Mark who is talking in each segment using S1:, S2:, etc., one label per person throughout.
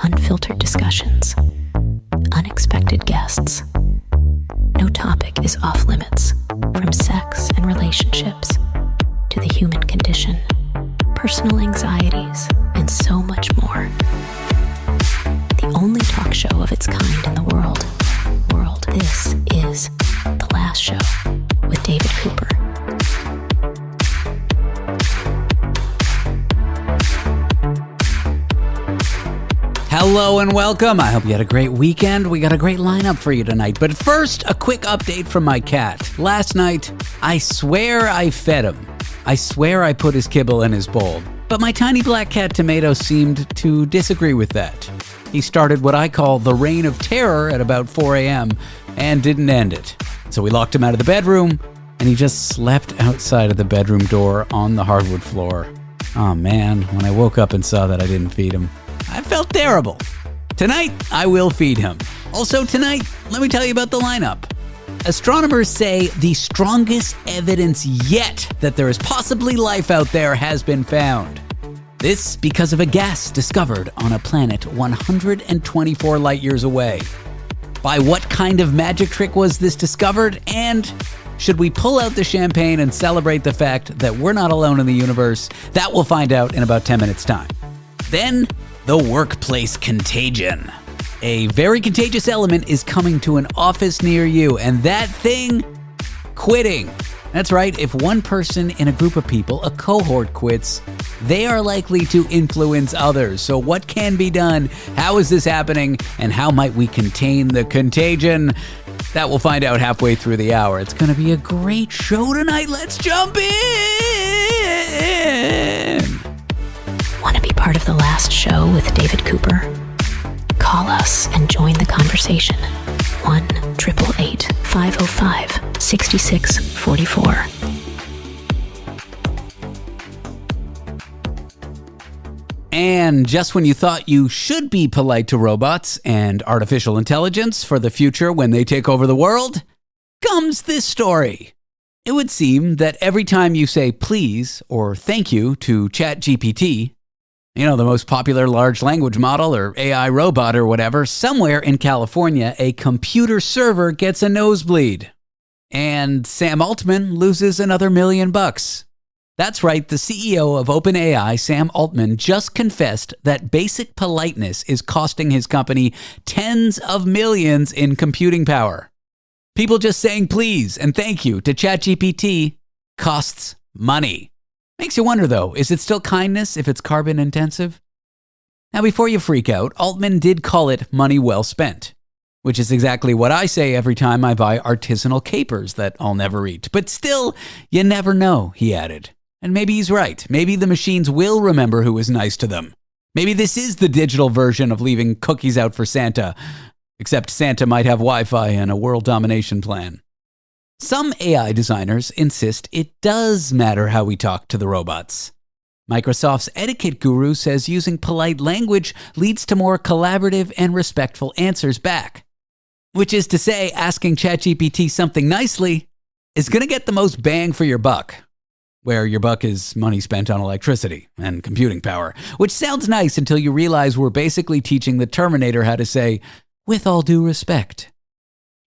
S1: unfiltered discussions, unexpected guests. No topic is off limits, from sex and relationships to the human condition, personal anxieties, and so much more. The only talk show of its kind in the world. This is The Last Show with David Cooper.
S2: Hello and welcome. I hope you had a great weekend. We got a great lineup for you tonight. But first, a quick update from my cat. Last night, I swear I fed him. I swear I put his kibble in his bowl. But my tiny black cat Tomato seemed to disagree with that. He started what I call the reign of terror at about 4 a.m. and didn't end it. So we locked him out of the bedroom, and he just slept outside of the bedroom door on the hardwood floor. Oh man, when I woke up and saw that I didn't feed him, I felt terrible. Tonight, I will feed him. Also tonight, let me tell you about the lineup. Astronomers say the strongest evidence yet that there is possibly life out there has been found. This because of a gas discovered on a planet 124 light years away. By what kind of magic trick was this discovered? And should we pull out the champagne and celebrate the fact that we're not alone in the universe? That we'll find out in about 10 minutes' time. Then, the workplace contagion. A very contagious element is coming to an office near you, and that thing, quitting. That's right, if one person in a group of people, a cohort, quits, they are likely to influence others. So what can be done? How is this happening? And how might we contain the contagion? That we'll find out halfway through the hour. It's going to be a great show tonight. Let's jump in!
S1: Want to be part of The Last Show with David Cooper? Call us and join the conversation. 1-888-505-6644.
S2: And just when you thought you should be polite to robots and artificial intelligence for the future when they take over the world, comes this story. It would seem that every time you say please or thank you to ChatGPT, you know, the most popular large language model or AI robot or whatever, somewhere in California, a computer server gets a nosebleed. And Sam Altman loses another $1 million. That's right, the CEO of OpenAI, Sam Altman, just confessed that basic politeness is costing his company tens of millions in computing power. People just saying please and thank you to ChatGPT costs money. Makes you wonder, though, is it still kindness if it's carbon intensive? Now, before you freak out, Altman did call it money well spent, which is exactly what I say every time I buy artisanal capers that I'll never eat. But still, you never know, he added. And maybe he's right. Maybe the machines will remember who was nice to them. Maybe this is the digital version of leaving cookies out for Santa, except Santa might have Wi-Fi and a world domination plan. Some AI designers insist it does matter how we talk to the robots. Microsoft's etiquette guru says using polite language leads to more collaborative and respectful answers back. Which is to say, asking ChatGPT something nicely is going to get the most bang for your buck, where your buck is money spent on electricity and computing power, which sounds nice until you realize we're basically teaching the Terminator how to say, with all due respect.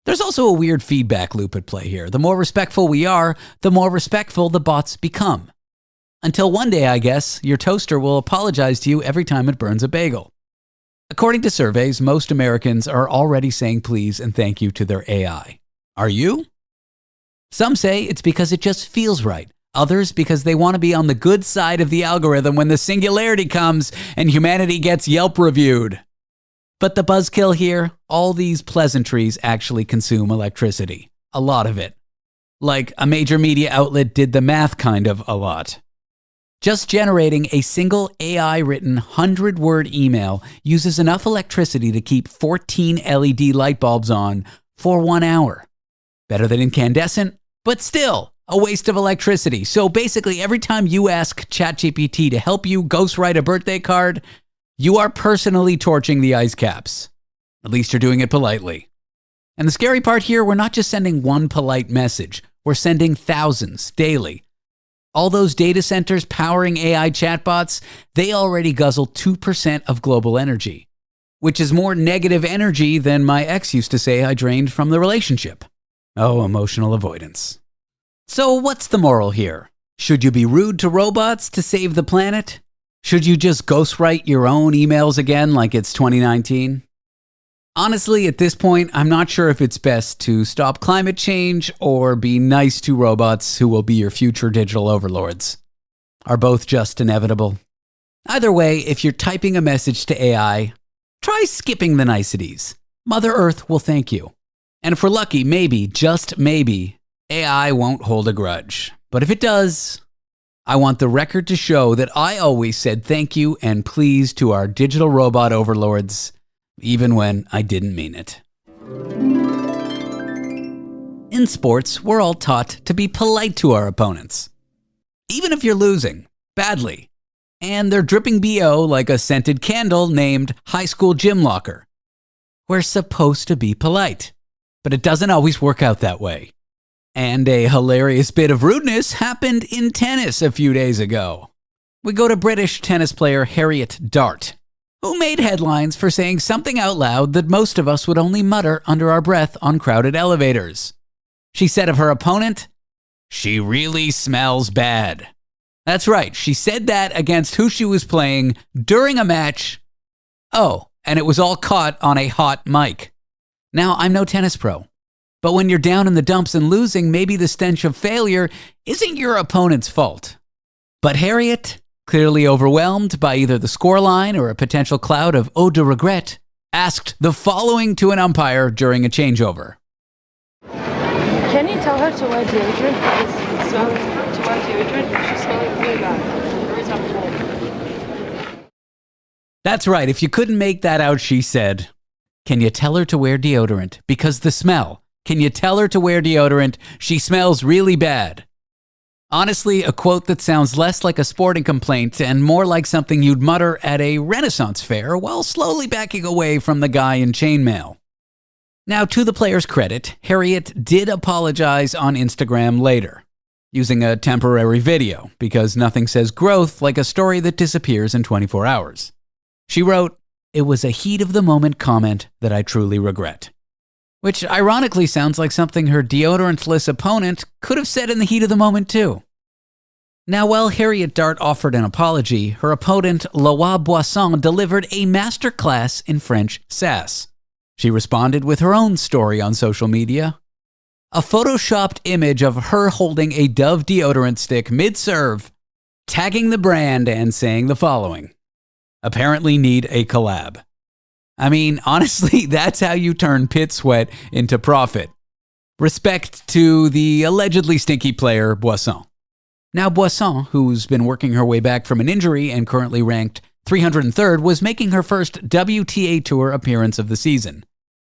S2: There's also a weird feedback loop at play here. The more respectful we are, the more respectful the bots become. Until one day, I guess, your toaster will apologize to you every time it burns a bagel. According to surveys, most Americans are already saying please and thank you to their AI. Are you? Some say it's because it just feels right. Others because they want to be on the good side of the algorithm when the singularity comes and humanity gets Yelp reviewed. But the buzzkill here, all these pleasantries actually consume electricity. A lot of it. Like a major media outlet did the math kind of a lot. Just generating a single AI-written 100-word email uses enough electricity to keep 14 LED light bulbs on for 1 hour. Better than incandescent, but still a waste of electricity. So basically, every time you ask ChatGPT to help you ghostwrite a birthday card, you are personally torching the ice caps. At least you're doing it politely. And the scary part here, we're not just sending one polite message. We're sending thousands daily. All those data centers powering AI chatbots, they already guzzle 2% of global energy. which is more negative energy than my ex used to say I drained from the relationship. Oh, emotional avoidance. So what's the moral here? Should you be rude to robots to save the planet? Should you just ghostwrite your own emails again like it's 2019? Honestly, at this point, I'm not sure if it's best to stop climate change or be nice to robots who will be your future digital overlords. Are both just inevitable? Either way, if you're typing a message to AI, try skipping the niceties. Mother Earth will thank you. And if we're lucky, maybe, just maybe, AI won't hold a grudge. But if it does, I want the record to show that I always said thank you and please to our digital robot overlords, even when I didn't mean it. In sports, we're all taught to be polite to our opponents. Even if you're losing, badly, and they're dripping BO like a scented candle named High School Gym Locker. We're supposed to be polite, but it doesn't always work out that way. And a hilarious bit of rudeness happened in tennis a few days ago. We go to British tennis player Harriet Dart, who made headlines for saying something out loud that most of us would only mutter under our breath on crowded elevators. She said of her opponent, "She really smells bad." That's right, she said that against who she was playing during a match. Oh, and it was all caught on a hot mic. Now, I'm no tennis pro, but when you're down in the dumps and losing, maybe the stench of failure isn't your opponent's fault. But Harriet, clearly overwhelmed by either the scoreline or a potential cloud of eau de regret, asked the following to an umpire during a changeover.
S3: Can you tell her to wear deodorant? Because it smells to wear deodorant. She's smelling really bad. Every time I walk.
S2: That's right, if you couldn't make that out, she said, "Can you tell her to wear deodorant? Because the smell. Can you tell her to wear deodorant? She smells really bad." Honestly, a quote that sounds less like a sporting complaint and more like something you'd mutter at a Renaissance fair while slowly backing away from the guy in chainmail. Now, to the player's credit, Harriet did apologize on Instagram later, using a temporary video, because nothing says growth like a story that disappears in 24 hours. She wrote, "It was a heat-of-the-moment comment that I truly regret." Which ironically sounds like something her deodorantless opponent could have said in the heat of the moment too. Now, while Harriet Dart offered an apology, her opponent, Loa Boisson, delivered a masterclass in French sass. She responded with her own story on social media. A photoshopped image of her holding a Dove deodorant stick mid-serve, tagging the brand and saying the following: "Apparently need a collab." I mean, honestly, that's how you turn pit sweat into profit. Respect to the allegedly stinky player, Boisson. Now, Boisson, who's been working her way back from an injury and currently ranked 303rd, was making her first WTA Tour appearance of the season.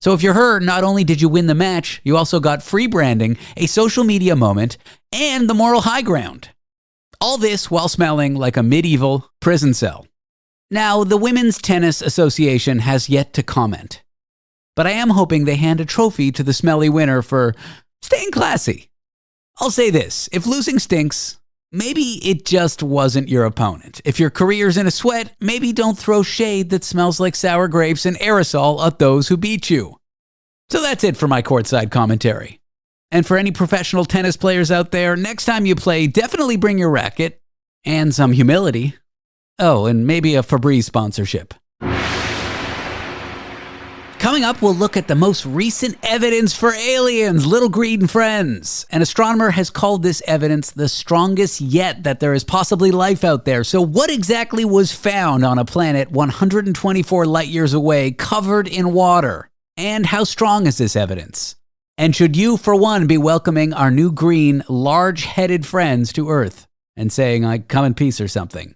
S2: So if you're her, not only did you win the match, you also got free branding, a social media moment, and the moral high ground. All this while smelling like a medieval prison cell. Now, the Women's Tennis Association has yet to comment, but I am hoping they hand a trophy to the smelly winner for staying classy. I'll say this, if losing stinks, maybe it just wasn't your opponent. If your career's in a sweat, maybe don't throw shade that smells like sour grapes and aerosol at those who beat you. So that's it for my courtside commentary. And for any professional tennis players out there, next time you play, definitely bring your racket and some humility. Oh, and maybe a Febreze sponsorship. Coming up, we'll look at the most recent evidence for aliens, little green friends. An astronomer has called this evidence the strongest yet that there is possibly life out there. So what exactly was found on a planet 124 light years away covered in water? And how strong is this evidence? And should you, for one, be welcoming our new green, large-headed friends to Earth and saying, like, come in peace or something?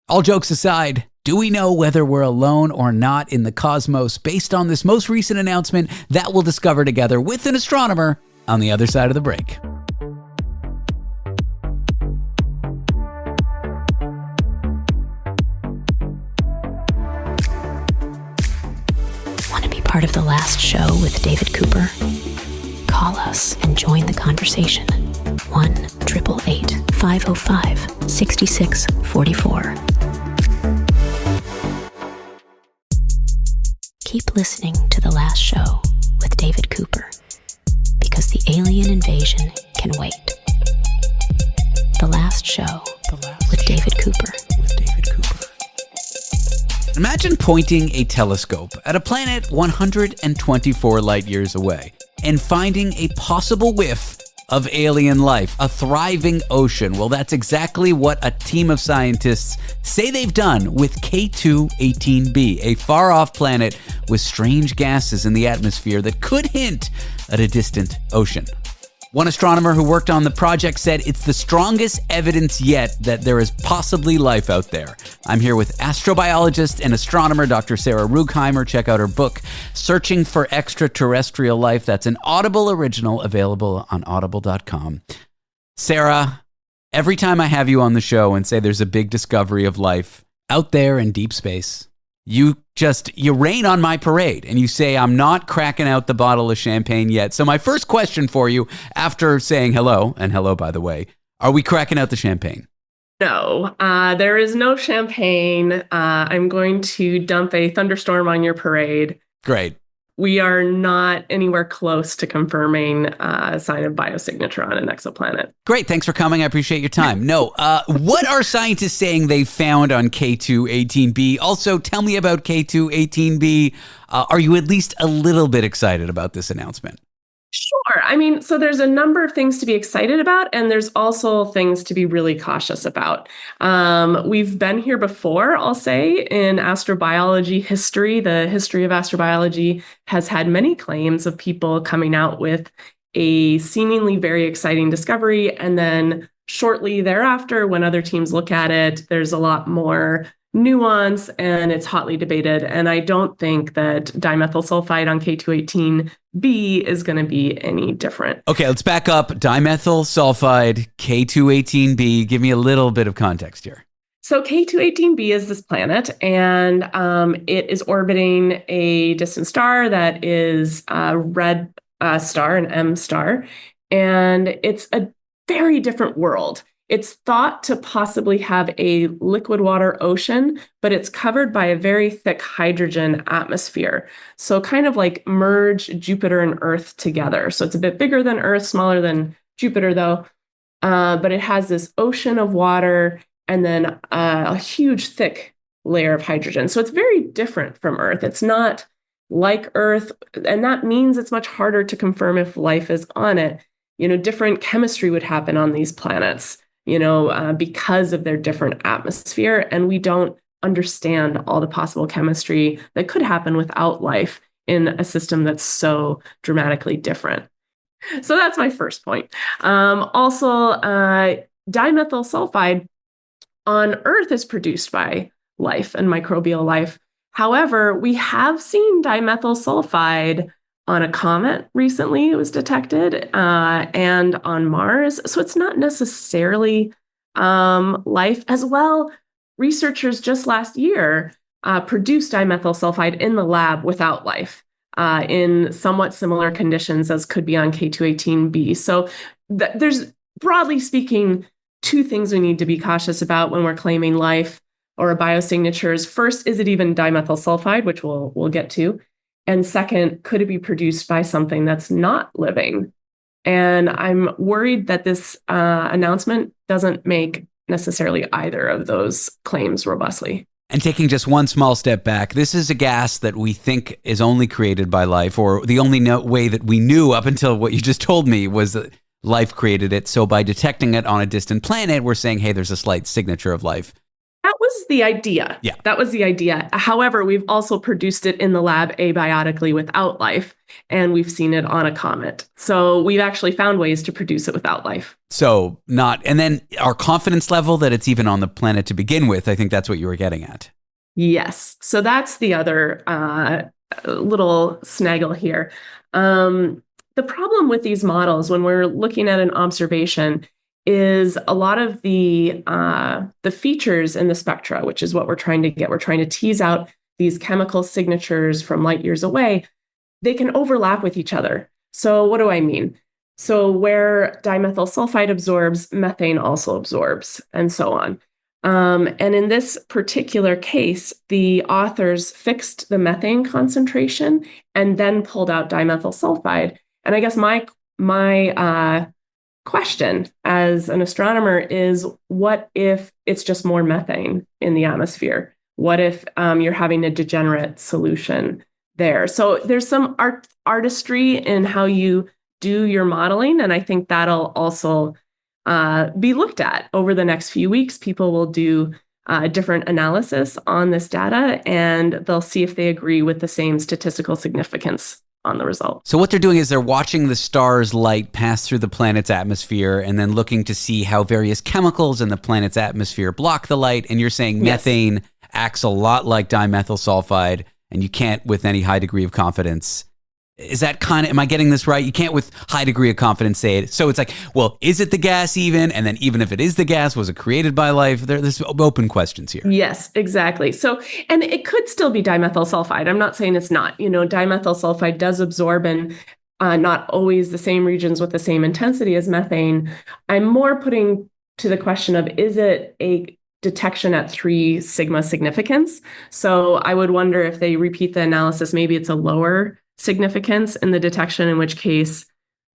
S2: All jokes aside, do we know whether we're alone or not in the cosmos based on this most recent announcement that we'll discover together with an astronomer on the other side of the break?
S1: Want to be part of the last show with David Cooper? Call us and join the conversation. 1-888-505-6644. Keep listening to The Last Show with David Cooper, because the alien invasion can wait. The Last Show with David Cooper.
S2: Imagine pointing a telescope at a planet 124 light years away and finding a possible whiff of alien life, a thriving ocean. Well, that's exactly what a team of scientists say they've done with K2-18b, a far-off planet with strange gases in the atmosphere that could hint at a distant ocean. One astronomer who worked on the project said it's the strongest evidence yet that there is possibly life out there. I'm here with astrobiologist and astronomer Dr. Sarah Rugheimer. Check out her book, Searching for Extraterrestrial Life. That's an Audible original available on audible.com. Sarah, every time I have you on the show and say there's a big discovery of life out there in deep space, you rain on my parade and you say, I'm not cracking out the bottle of champagne yet. So my first question for you, after saying hello, and hello, by the way, are we cracking out the champagne?
S4: No, there is no champagne. I'm going to dump a thunderstorm on your parade.
S2: Great.
S4: We are not anywhere close to confirming a sign of biosignature on an exoplanet.
S2: Great. Thanks for coming. I appreciate your time. No, what are scientists saying they found on K2-18b? Also, tell me about K2-18b. Are you at least a little bit excited about this announcement?
S4: Sure. I mean, so there's a number of things to be excited about, and there's also things to be really cautious about. We've been here before, I'll say, in astrobiology history. The history of astrobiology has had many claims of people coming out with a seemingly very exciting discovery, and then shortly thereafter, when other teams look at it, there's a lot more nuance and it's hotly debated. And I don't think that dimethyl sulfide on K2-18b is going to be any different.
S2: Okay, let's back up. Dimethyl sulfide, K2-18b. Give me a little bit of context here.
S4: So K2-18b is this planet, and it is orbiting a distant star that is a red star, an M star, and it's a very different world. It's thought to possibly have a liquid water ocean, but it's covered by a very thick hydrogen atmosphere. So kind of like merge Jupiter and Earth together. So it's a bit bigger than Earth, smaller than Jupiter though. But it has this ocean of water and then a huge thick layer of hydrogen. So it's very different from Earth. It's not like Earth, and that means it's much harder to confirm if life is on it. Different chemistry would happen on these planets. Because of their different atmosphere. And we don't understand all the possible chemistry that could happen without life in a system that's so dramatically different. So that's my first point. Also, dimethyl sulfide on Earth is produced by life and microbial life. However, we have seen dimethyl sulfide on a comet recently. It was detected, and on Mars. So it's not necessarily life. As well, researchers just last year produced dimethyl sulfide in the lab without life in somewhat similar conditions as could be on K2-18b. So there's, broadly speaking, two things we need to be cautious about when we're claiming life or biosignatures. First, is it even dimethyl sulfide, which we'll get to? And second, could it be produced by something that's not living? And I'm worried that this announcement doesn't make necessarily either of those claims robustly.
S2: And taking just one small step back, this is a gas that we think is only created by life, or the only way that we knew up until what you just told me was that life created it. So by detecting it on a distant planet, we're saying, hey, there's a slight signature of life.
S4: That was the idea.
S2: Yeah.
S4: That was the idea. However, we've also produced it in the lab abiotically without life, and we've seen it on a comet. So we've actually found ways to produce it without life.
S2: So and then our confidence level that it's even on the planet to begin with, I think that's what you were getting at.
S4: Yes. So that's the other little snaggle here. The problem with these models, when we're looking at an observation, is a lot of the features in the spectra, which is what we're trying to get. We're trying to tease out these chemical signatures from light years away. They can overlap with each other. So what do I mean? So where dimethyl sulfide absorbs, methane also absorbs, and so on. And in this particular case, the authors fixed the methane concentration and then pulled out dimethyl sulfide. And I guess my question as an astronomer is, what if it's just more methane in the atmosphere? What if you're having a degenerate solution there? So there's some artistry in how you do your modeling, and I think that'll also be looked at over the next few weeks. People will do different analysis on this data, and they'll see if they agree with the same statistical significance on the result.
S2: So what they're doing is they're watching the star's light pass through the planet's atmosphere and then looking to see how various chemicals in the planet's atmosphere block the light. And you're saying methane acts a lot like dimethyl sulfide, and you can't with any high degree of confidence. Is that am I getting this right? You can't with high degree of confidence say it. So it's like, well, is it the gas even? And then even if it is the gas, was it created by life? There's open questions here.
S4: Yes, exactly. So, and it could still be dimethyl sulfide. I'm not saying it's not. Dimethyl sulfide does absorb in not always the same regions with the same intensity as methane. I'm more putting to the question of, is it a detection at 3 sigma significance? So I would wonder if they repeat the analysis, maybe it's a lower significance in the detection, in which case,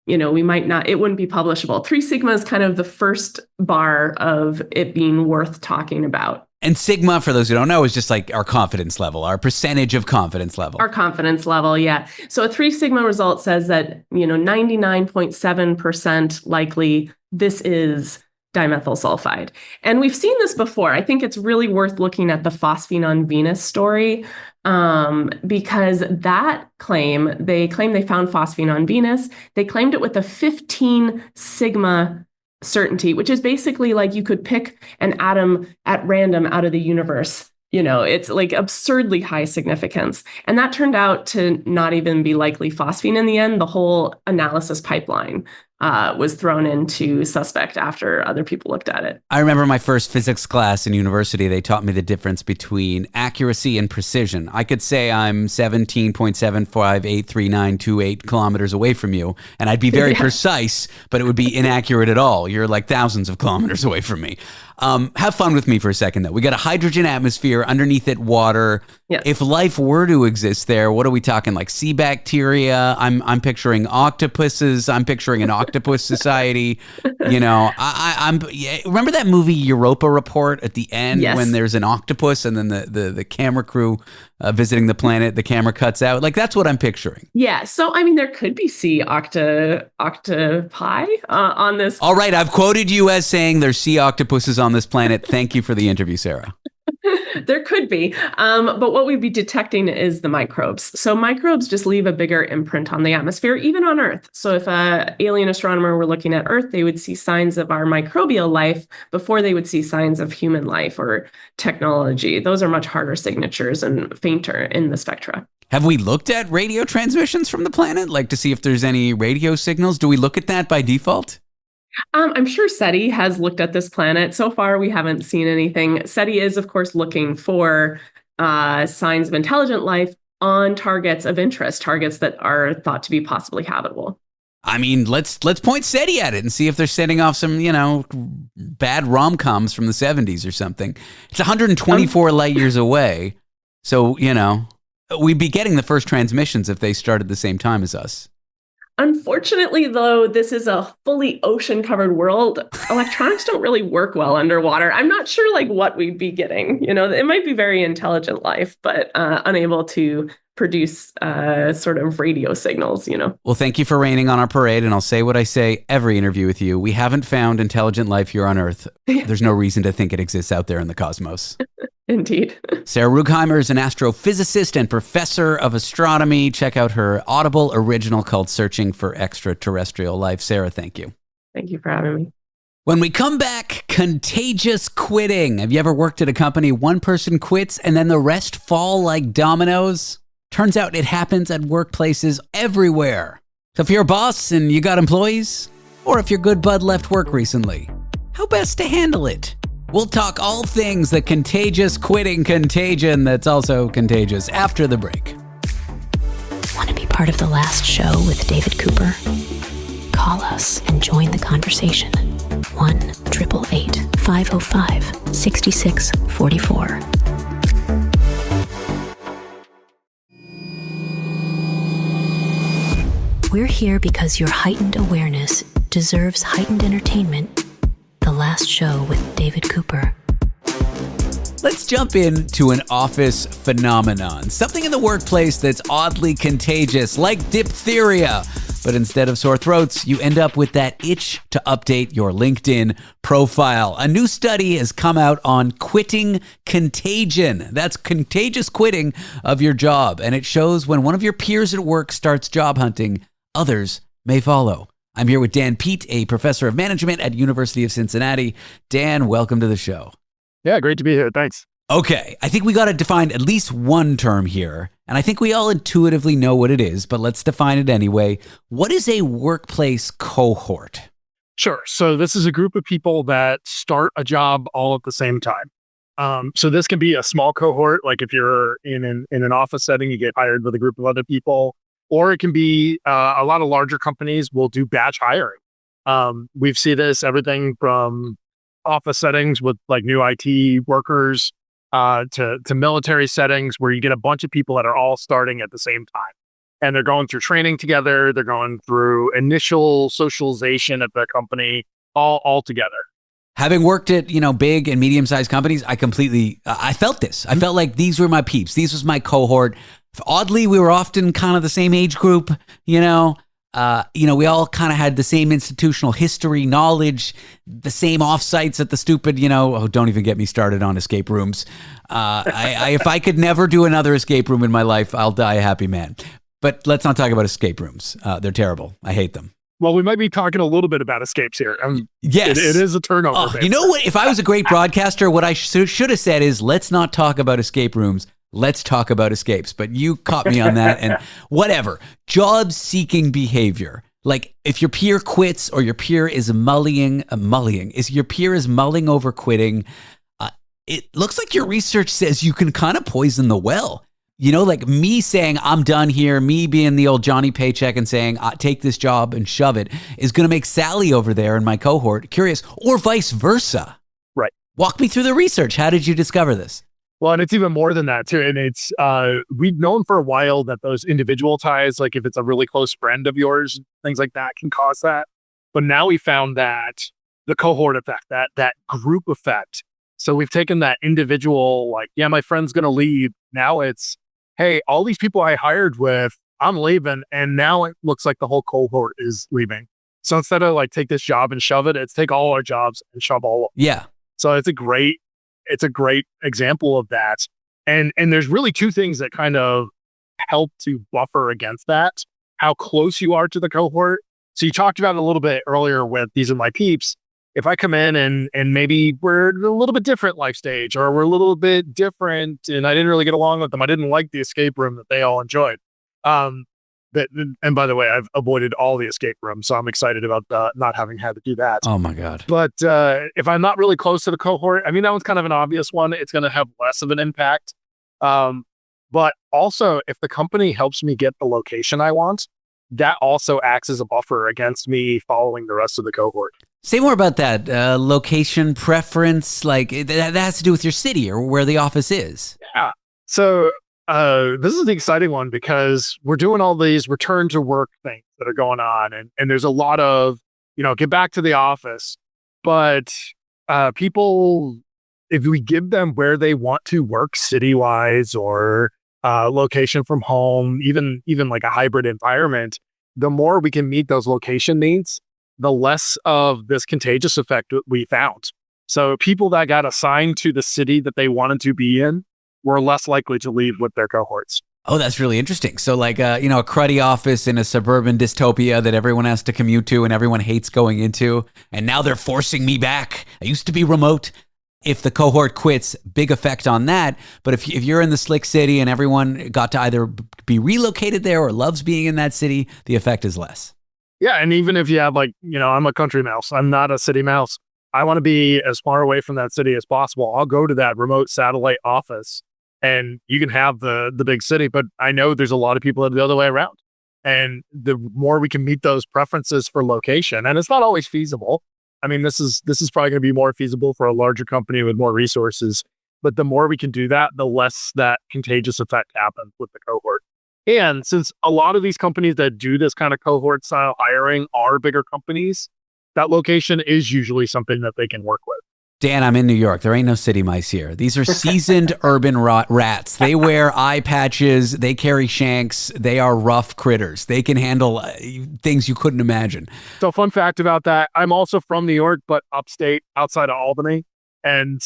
S4: we might not, it wouldn't be publishable. 3 sigma is kind of the first bar of it being worth talking about.
S2: And sigma, for those who don't know, is just like our confidence level, our percentage of confidence level.
S4: Our confidence level, yeah. So a 3 sigma result says that, 99.7% likely this is dimethyl sulfide. And we've seen this before. I think it's really worth looking at the phosphine on Venus story, because that they claim they found phosphine on Venus. They claimed it with a 15 sigma certainty, which is basically like you could pick an atom at random out of the universe. It's like absurdly high significance. And that turned out to not even be likely phosphine in the end. The whole analysis pipeline was thrown into suspect after other people looked at it.
S2: I remember my first physics class in university, they taught me the difference between accuracy and precision. I could say I'm 17.7583928 kilometers away from you, and I'd be very precise, but it would be inaccurate at all. You're like thousands of kilometers away from me. Have fun with me for a second, though. We got a hydrogen atmosphere, underneath it water.
S4: Yes.
S2: If life were to exist there, what are we talking, like sea bacteria? I'm picturing octopuses. I'm picturing an octopus society. I'm remember that movie Europa Report at the end when there's an octopus and then the camera crew visiting the planet, the camera cuts out. Like, that's what I'm picturing.
S4: Yeah. So, there could be sea octopi on this.
S2: All right. I've quoted you as saying there's sea octopuses on this planet. Thank you for the interview, Sarah.
S4: There could be. But what we'd be detecting is the microbes. So microbes just leave a bigger imprint on the atmosphere, even on Earth. So if an alien astronomer were looking at Earth, they would see signs of our microbial life before they would see signs of human life or technology. Those are much harder signatures and fainter in the spectra.
S2: Have we looked at radio transmissions from the planet, like to see if there's any radio signals? Do we look at that by default?
S4: I'm sure SETI has looked at this planet. So far, we haven't seen anything. SETI is, of course, looking for signs of intelligent life on targets of interest, targets that are thought to be possibly habitable.
S2: Let's point SETI at it and see if they're setting off some, bad rom-coms from the 70s or something. It's 124 light years away. So, we'd be getting the first transmissions if they started at the same time as us.
S4: Unfortunately, though, this is a fully ocean-covered world. Electronics don't really work well underwater. I'm not sure what we'd be getting. It might be very intelligent life, but unable to produce sort of radio signals,
S2: Well, thank you for raining on our parade, and I'll say what I say every interview with you. We haven't found intelligent life here on Earth. There's no reason to think it exists out there in the cosmos.
S4: Indeed.
S2: Sarah Rugheimer is an astrophysicist and professor of astronomy. Check out her Audible original called Searching for Extraterrestrial Life. Sarah, thank you.
S4: Thank you for having me.
S2: When we come back, contagious quitting. Have you ever worked at a company, one person quits and then the rest fall like dominoes? Turns out it happens at workplaces everywhere. So if you're a boss and you got employees, or if your good bud left work recently, how best to handle it? We'll talk all things the contagious quitting contagion that's also contagious after the break.
S1: Want to be part of the last show with David Cooper? Call us and join the conversation. 1-888 505 6644. We're here because your heightened awareness deserves heightened entertainment. The Last Show with David Cooper.
S2: Let's jump into an office phenomenon. Something in the workplace that's oddly contagious, like diphtheria. But instead of sore throats, you end up with that itch to update your LinkedIn profile. A new study has come out on quitting contagion. That's contagious quitting of your job. And it shows when one of your peers at work starts job hunting, others may follow. I'm here with Dan Peat, a professor of management at University of Cincinnati. Dan, welcome to the show.
S5: Yeah, great to be here. Thanks.
S2: Okay, I think we got to define at least one term here, and I think we all intuitively know what it is, but let's define it anyway. What is a workplace cohort?
S5: Sure. So this is a group of people that start a job all at the same time. So this can be a small cohort, like if you're in an office setting, you get hired with a group of other people, or it can be a lot of larger companies will do batch hiring. We've seen this everything from office settings with like new IT workers to military settings where you get a bunch of people that are all starting at the same time. And they're going through training together. They're going through initial socialization at the company all together.
S2: Having worked at, big and medium-sized companies, I felt this. I felt like these were my peeps. These was my cohort. Oddly, we were often kind of the same age group, we all kind of had the same institutional history, knowledge, the same offsites at the stupid, don't even get me started on escape rooms. If I could never do another escape room in my life, I'll die a happy man. But let's not talk about escape rooms. They're terrible. I hate them.
S5: Well, we might be talking a little bit about escapes here.
S2: Yes.
S5: It is a turnover.
S2: You know what? If I was a great broadcaster, what I should have said is, let's not talk about escape rooms. Let's talk about escapes. But you caught me on that. And whatever. Job-seeking behavior. Like if your peer quits or your peer is mulling over quitting, it looks like your research says you can kind of poison the well. Like me saying, I'm done here, me being the old Johnny Paycheck and saying, take this job and shove it, is going to make Sally over there in my cohort curious, or vice versa.
S5: Right.
S2: Walk me through the research. How did you discover this?
S5: Well, and it's even more than that too. And it's, we've known for a while that those individual ties, like if it's a really close friend of yours, things like that can cause that. But now we found that the cohort effect, that group effect. So we've taken that individual, like, yeah, my friend's going to leave. Now it's, hey, all these people I hired with, I'm leaving. And now it looks like the whole cohort is leaving. So instead of like, take this job and shove it, it's take all our jobs and shove all of them.
S2: Yeah.
S5: So it's a great example of that. And there's really two things that kind of help to buffer against that. How close you are to the cohort. So you talked about it a little bit earlier with these are my peeps. If I come in and maybe we're a little bit different life stage, or we're a little bit different and I didn't really get along with them. I didn't like the escape room that they all enjoyed. And by the way, I've avoided all the escape rooms, so I'm excited about not having had to do that.
S2: Oh my God.
S5: But if I'm not really close to the cohort, that one's kind of an obvious one. It's going to have less of an impact. But also, if the company helps me get the location I want, that also acts as a buffer against me following the rest of the cohort.
S2: Say more about that. Location preference, like that has to do with your city or where the office is.
S5: Yeah. So this is the exciting one because we're doing all these return to work things that are going on. And there's a lot of, get back to the office. But people, if we give them where they want to work city-wise or location from home, even like a hybrid environment, the more we can meet those location needs, the less of this contagious effect we found. So people that got assigned to the city that they wanted to be in were less likely to leave with their cohorts.
S2: Oh, that's really interesting. So like, a cruddy office in a suburban dystopia that everyone has to commute to and everyone hates going into. And now they're forcing me back. I used to be remote. If the cohort quits, big effect on that. But if you're in the slick city and everyone got to either be relocated there or loves being in that city, the effect is less.
S5: Yeah. And even if you have I'm a country mouse, I'm not a city mouse. I want to be as far away from that city as possible. I'll go to that remote satellite office and you can have the big city, but I know there's a lot of people that are the other way around. And the more we can meet those preferences for location, and it's not always feasible, I mean, this is probably going to be more feasible for a larger company with more resources. But the more we can do that, the less that contagious effect happens with the cohort. And since a lot of these companies that do this kind of cohort style hiring are bigger companies, that location is usually something that they can work with.
S2: Dan, I'm in New York. There ain't no city mice here. These are seasoned urban rats. They wear eye patches. They carry shanks. They are rough critters. They can handle things you couldn't imagine.
S5: So fun fact about that, I'm also from New York, but upstate outside of Albany. And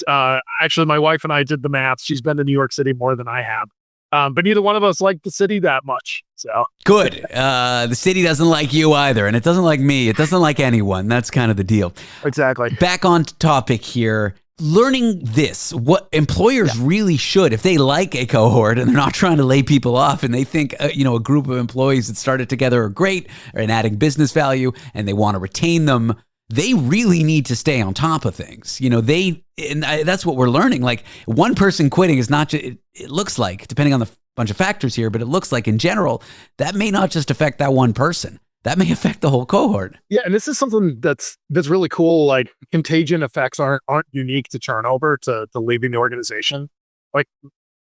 S5: actually, my wife and I did the math. She's been to New York City more than I have. But neither one of us like the city that much. So
S2: good. The city doesn't like you either, and it doesn't like me. It doesn't like anyone. That's kind of the deal.
S5: Exactly.
S2: Back on topic here. Learning this, what employers really should, if they like a cohort and they're not trying to lay people off, and they think a group of employees that started together are great and adding business value, and they want to retain them. They really need to stay on top of things. That's what we're learning. Like, one person quitting is not just, it looks like, depending on the bunch of factors here, but it looks like in general, that may not just affect that one person. That may affect the whole cohort.
S5: Yeah, and this is something that's really cool. Like, contagion effects aren't unique to turnover, to leaving the organization. Like,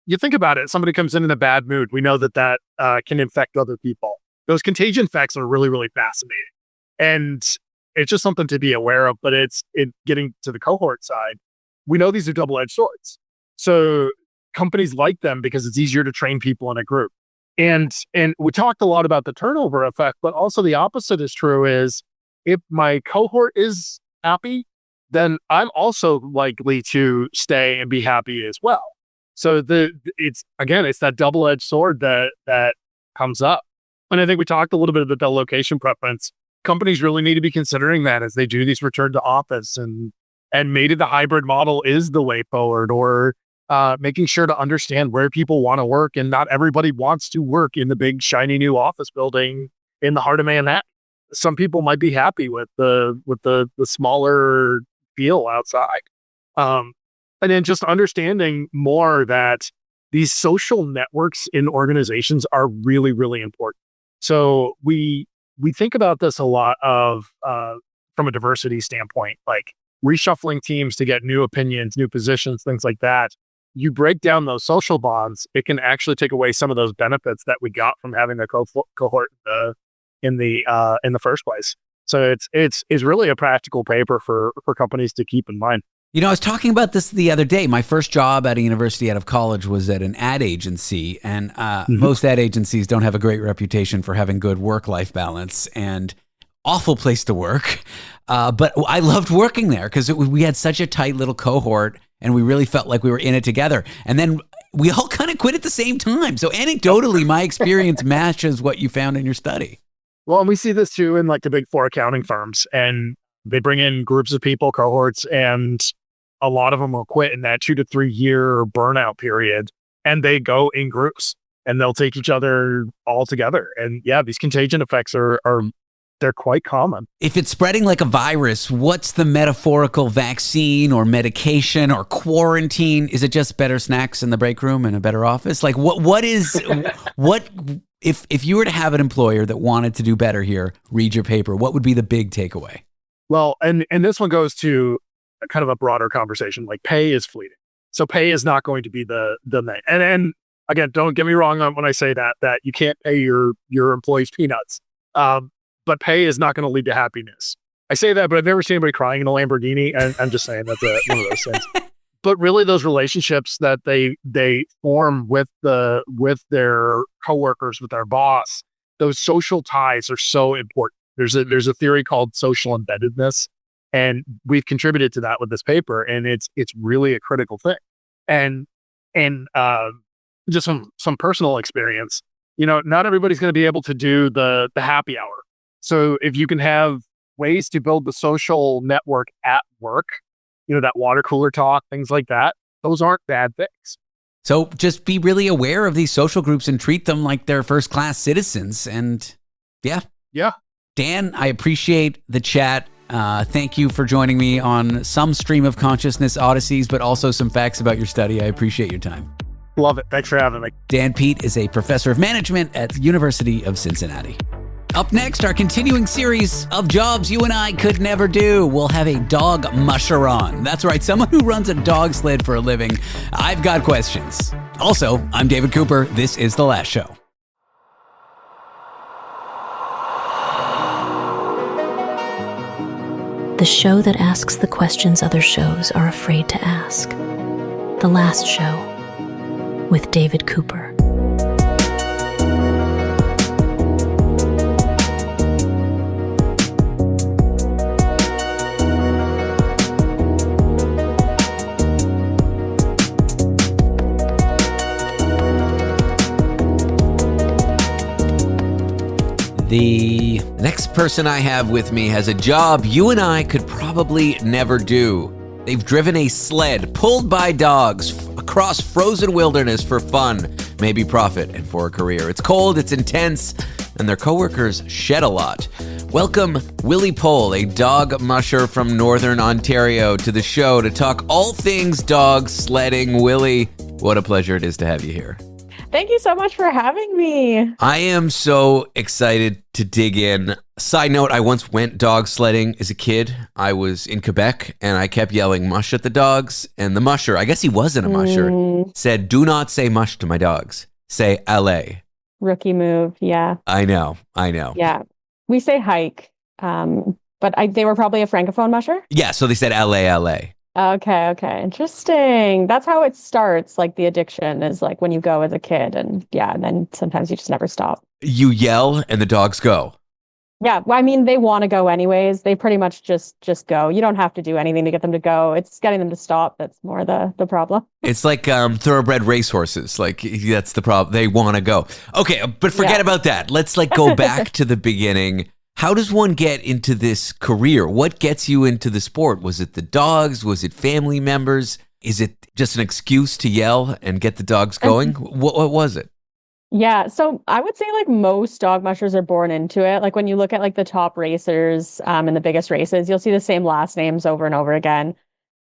S5: you think about it, somebody comes in a bad mood. We know that can infect other people. Those contagion effects are really, really fascinating. And it's just something to be aware of, but it's getting to the cohort side. We know these are double-edged swords. So companies like them because it's easier to train people in a group. And we talked a lot about the turnover effect, but also the opposite is true, is if my cohort is happy, then I'm also likely to stay and be happy as well. So it's that double-edged sword that comes up. And I think we talked a little bit about the location preference. Companies really need to be considering that as they do these return to office, and maybe the hybrid model is the way forward, or making sure to understand where people want to work. And not everybody wants to work in the big shiny new office building in the heart of Manhattan. Some people might be happy with the smaller feel outside. And then just understanding more that these social networks in organizations are really, really important. So we think about this a lot from a diversity standpoint, like reshuffling teams to get new opinions, new positions, things like that. You break down those social bonds, it can actually take away some of those benefits that we got from having a cohort in the first place. So it's really a practical paper for companies to keep in mind.
S2: I was talking about this the other day. My first job at a university out of college was at an ad agency, and most ad agencies don't have a great reputation for having good work-life balance, and awful place to work. But I loved working there because we had such a tight little cohort, and we really felt like we were in it together. And then we all kind of quit at the same time. So anecdotally, my experience matches what you found in your study.
S5: Well, and we see this too in like the big four accounting firms, and they bring in groups of people, cohorts, and a lot of them will quit in that 2 to 3 year burnout period, and they go in groups and they'll take each other all together. And yeah, these contagion effects they're quite common.
S2: If it's spreading like a virus, what's the metaphorical vaccine or medication or quarantine? Is it just better snacks in the break room and a better office? Like what if you were to have an employer that wanted to do better here, read your paper, what would be the big takeaway?
S5: Well, and this one goes to kind of a broader conversation, like pay is fleeting. So pay is not going to be the main. And again, don't get me wrong when I say that you can't pay your employees peanuts. But pay is not going to lead to happiness. I say that, but I've never seen anybody crying in a Lamborghini. And I'm just saying that's one of those things. But really, those relationships that they form with their coworkers, with their boss, those social ties are so important. There's a theory called social embeddedness, and we've contributed to that with this paper, and it's really a critical thing. And just some personal experience, not everybody's going to be able to do the happy hour. So if you can have ways to build the social network at work, that water cooler talk, things like that, those aren't bad things.
S2: So just be really aware of these social groups and treat them like they're first-class citizens. And yeah. Dan, I appreciate the chat. Thank you for joining me on some stream of consciousness odysseys, but also some facts about your study. I appreciate your time.
S5: Love it. Thanks for having me.
S2: Dan Peat is a professor of management at the University of Cincinnati. Up next, our continuing series of jobs you and I could never do. We'll have a dog musher on. That's right, someone who runs a dog sled for a living. I've got questions. Also, I'm David Cooper. This is The Last Show.
S1: The show that asks the questions other shows are afraid to ask. The Last Show with David Cooper.
S6: The next person I have with me has a job you and I could probably never do. They've driven a sled pulled by dogs across frozen wilderness for fun, maybe profit, and for a career. It's cold, it's intense, and their coworkers shed a lot. Welcome Willie Poll, a dog musher from Northern Ontario, to the show to talk all things dog sledding. Willie, what a pleasure it is to have you here.
S3: Thank you so much for having me.
S6: I am so excited to dig in. Side note, I once went dog sledding as a kid. I was in Quebec and I kept yelling mush at the dogs. And the musher, I guess he wasn't a musher, said, "Do not say mush to my dogs. Say allez."
S3: Rookie move. Yeah.
S6: I know.
S3: Yeah. We say hike. But they were probably a Francophone musher.
S6: Yeah. So they said allez, allez.
S3: Okay. Interesting. That's how it starts. Like the addiction is like when you go as a kid and then sometimes you just never stop.
S6: You yell and the dogs go.
S3: Yeah. Well, I mean, they want to go anyways. They pretty much just go. You don't have to do anything to get them to go. It's getting them to stop. That's more the problem.
S6: It's like thoroughbred racehorses. Like that's the problem. They want to go. Okay. But forget about that. Let's go back to the beginning. How does one get into this career? What gets you into the sport? Was it the dogs? Was it family members? Is it just an excuse to yell and get the dogs going? What was it?
S3: Yeah, so I would say like most dog mushers are born into it. Like when you look at like the top racers in the biggest races, you'll see the same last names over and over again.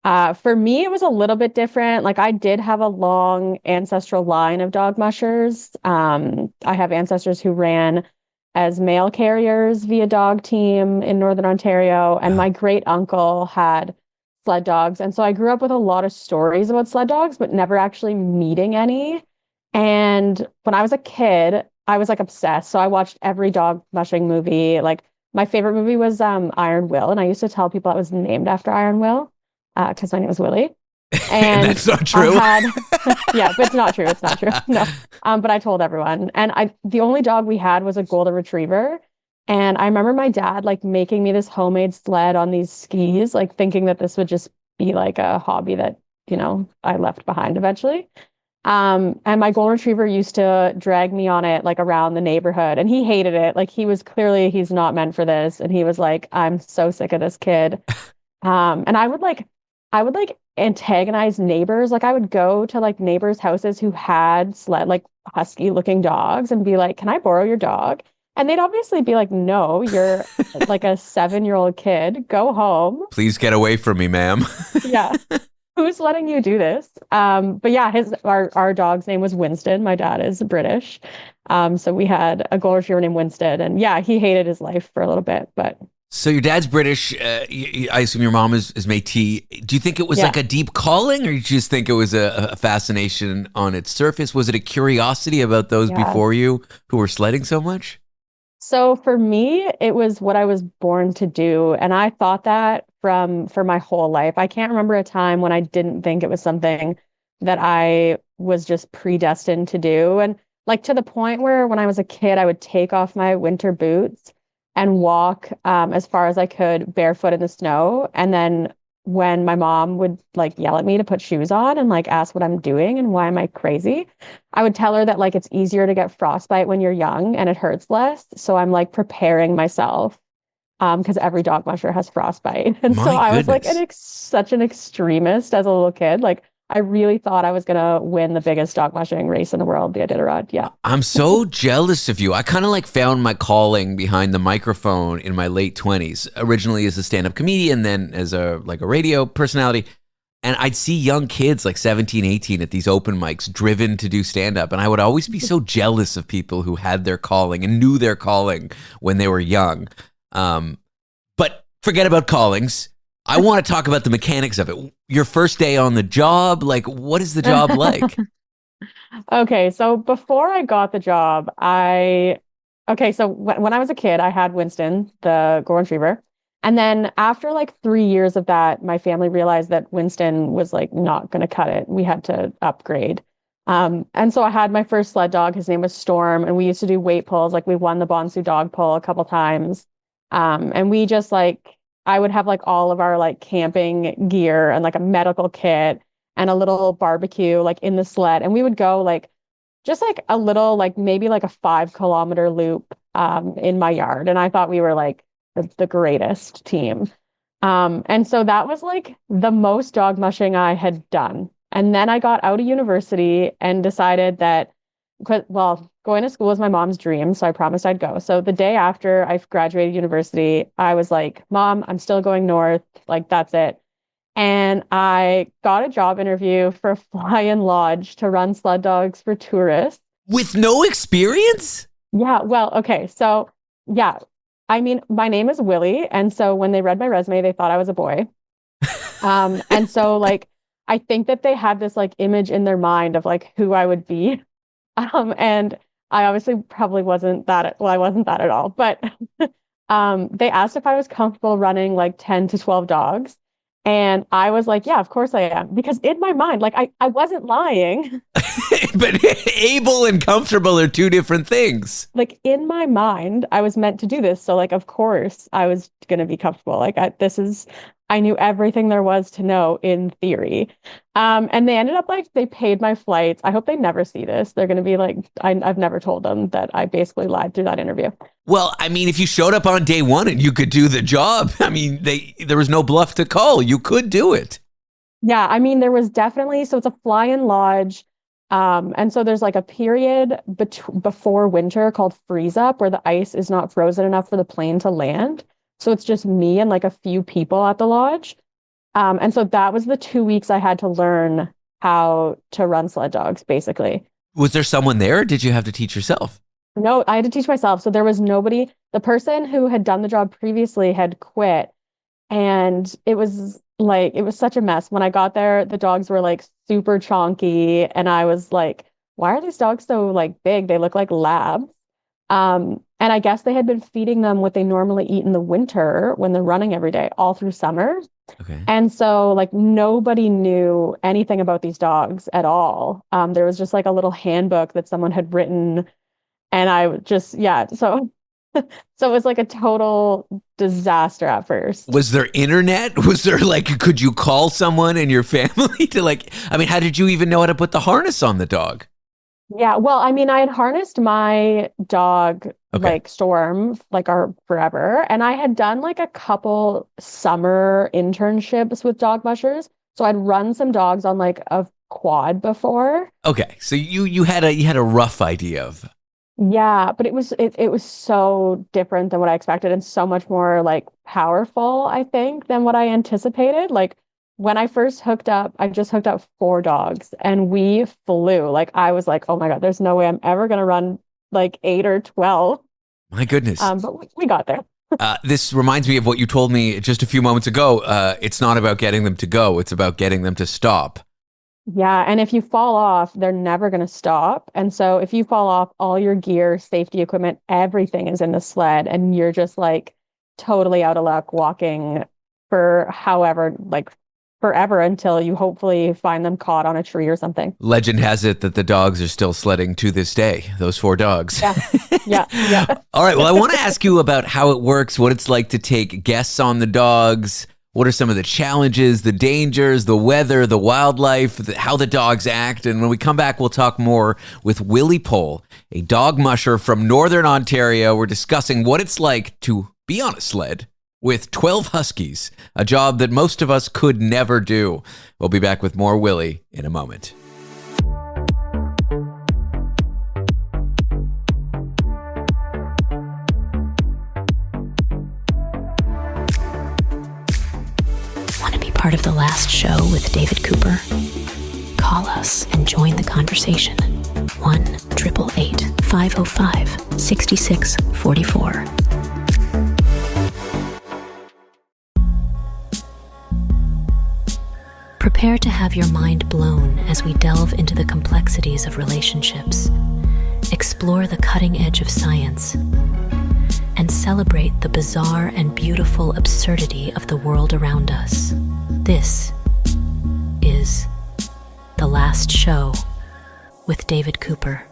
S3: For me, it was a little bit different. Like I did have a long ancestral line of dog mushers. I have ancestors who ran as mail carriers via dog team in Northern Ontario. And my great uncle had sled dogs. And so I grew up with a lot of stories about sled dogs, but never actually meeting any. And when I was a kid, I was like obsessed. So I watched every dog mushing movie. Like my favorite movie was Iron Will. And I used to tell people I was named after Iron Will because my name was Willie. And
S6: that's not true.
S3: Yeah, but it's not true. It's not true. No. But I told everyone. And the only dog we had was a golden retriever. And I remember my dad like making me this homemade sled on these skis, like thinking that this would just be like a hobby that, I left behind eventually. And my golden retriever used to drag me on it like around the neighborhood and he hated it. Like he's not meant for this. And he was like, "I'm so sick of this kid." And I would antagonize neighbors. Like I would go to like neighbors' houses who had like husky looking dogs and be like, "Can I borrow your dog?" And they'd obviously be like, "No, you're like a 7-year-old kid. Go home.
S6: Please get away from me, ma'am."
S3: Yeah. Who's letting you do this? But yeah, our dog's name was Winston. My dad is British. So we had a golden retriever named Winston and yeah, he hated his life for a little bit, but
S6: So your dad's British. I assume your mom is Métis. Do you think it was like a deep calling, or you just think it was a fascination on its surface? Was it a curiosity about those before you who were sledding so much?
S3: So for me, it was what I was born to do. And I thought that for my whole life. I can't remember a time when I didn't think it was something that I was just predestined to do. And like to the point where when I was a kid, I would take off my winter boots and walk as far as I could barefoot in the snow. And then when my mom would like yell at me to put shoes on and like ask what I'm doing and why am I crazy, I would tell her that like it's easier to get frostbite when you're young and it hurts less. So I'm like preparing myself because every dog musher has frostbite. And so I was like such an extremist as a little kid. Like I really thought I was going to win the biggest dog mushing race in the world, the Iditarod. Yeah.
S6: I'm so jealous of you. I kind of like found my calling behind the microphone in my late 20s, originally as a stand-up comedian, then as a radio personality. And I'd see young kids like 17, 18 at these open mics driven to do stand-up. And I would always be so jealous of people who had their calling and knew their calling when they were young. But forget about callings. I want to talk about the mechanics of it. Your first day on the job, like, what is the job like?
S3: Okay, so before I got the job, so when I was a kid, I had Winston, the golden retriever. And then after like 3 years of that, my family realized that Winston was like not going to cut it. We had to upgrade. And so I had my first sled dog. His name was Storm, and we used to do weight pulls. Like we won the Bonsu dog pull a couple times. And we just like, I would have like all of our like camping gear and like a medical kit and a little barbecue like in the sled. And we would go like just like a little, like maybe like a 5 kilometer loop in my yard. And I thought we were like the greatest team. And so that was like the most dog mushing I had done. And then I got out of university and decided that, well, going to school was my mom's dream. So I promised I'd go. So the day after I graduated university, I was like, Mom, I'm still going north. Like, that's it. And I got a job interview for Fly-In Lodge to run sled dogs for tourists.
S6: With no experience?
S3: Yeah. Well, okay. So yeah. I mean, my name is Willie. And so when they read my resume, they thought I was a boy. And so like, I think that they had this like image in their mind of like who I would be. And I obviously probably wasn't that, well, I wasn't that at all, but they asked if I was comfortable running like 10 to 12 dogs. And I was like, yeah, of course I am. Because in my mind, like I wasn't lying.
S6: But able and comfortable are two different things.
S3: Like in my mind, I was meant to do this. So like, of course I was going to be comfortable. Like I knew everything there was to know in theory. And they ended up like, they paid my flights. I hope they never see this. They're going to be like, I've never told them that I basically lied through that interview.
S6: Well, I mean, if you showed up on day one and you could do the job, I mean, there was no bluff to call. You could do it.
S3: Yeah, I mean, there was definitely, so it's a Fly-In Lodge. And so there's like a period before winter called freeze up where the ice is not frozen enough for the plane to land. So it's just me and like a few people at the lodge. And so that was the 2 weeks I had to learn how to run sled dogs, basically.
S6: Was there someone there or did you have to teach yourself?
S3: No, I had to teach myself. So there was nobody. The person who had done the job previously had quit. And it was such a mess. When I got there, the dogs were like super chonky. And I was like, why are these dogs so like big? They look like labs. And I guess they had been feeding them what they normally eat in the winter when they're running every day, all through summer.
S6: Okay.
S3: And so like nobody knew anything about these dogs at all. There was just like a little handbook that someone had written. And I just, yeah, so it was like a total disaster at first.
S6: Was there internet? Was there like, could you call someone in your family to like, I mean, how did you even know how to put the harness on the dog?
S3: Yeah, well, I mean, I had harnessed my dog, like Storm, like our forever. And I had done like a couple summer internships with dog mushers. So I'd run some dogs on like a quad before.
S6: Okay. So you had a rough idea of.
S3: Yeah, but it was so different than what I expected and so much more like powerful, I think, than what I anticipated. Like when I first hooked up, I just hooked up 4 dogs and we flew. Like I was like, oh my God, there's no way I'm ever gonna run like 8 or 12.
S6: My goodness.
S3: But we got there.
S6: This reminds me of what you told me just a few moments ago. It's not about getting them to go, it's about getting them to stop.
S3: Yeah, and if you fall off, they're never going to stop. And so if you fall off, all your gear, safety equipment, everything is in the sled and you're just like totally out of luck walking for however, like forever until you hopefully find them caught on a tree or something.
S6: Legend has it that the dogs are still sledding to this day, those 4 dogs.
S3: Yeah.
S6: All right, well, I want to ask you about how it works, what it's like to take guests on the dogs. What are some of the challenges, the dangers, the weather, the wildlife, how the dogs act? And when we come back, we'll talk more with Willie Poll, a dog musher from Northern Ontario. We're discussing what it's like to be on a sled with 12 huskies, a job that most of us could never do. We'll be back with more Willie in a moment.
S1: Want to be Part of the last show with David Cooper? Call us and join the conversation. 1-888-505-6644. Prepare to have your mind blown as we delve into the complexities of relationships, explore the cutting edge of science, and celebrate the bizarre and beautiful absurdity of the world around us. This is The Last Show with David Cooper.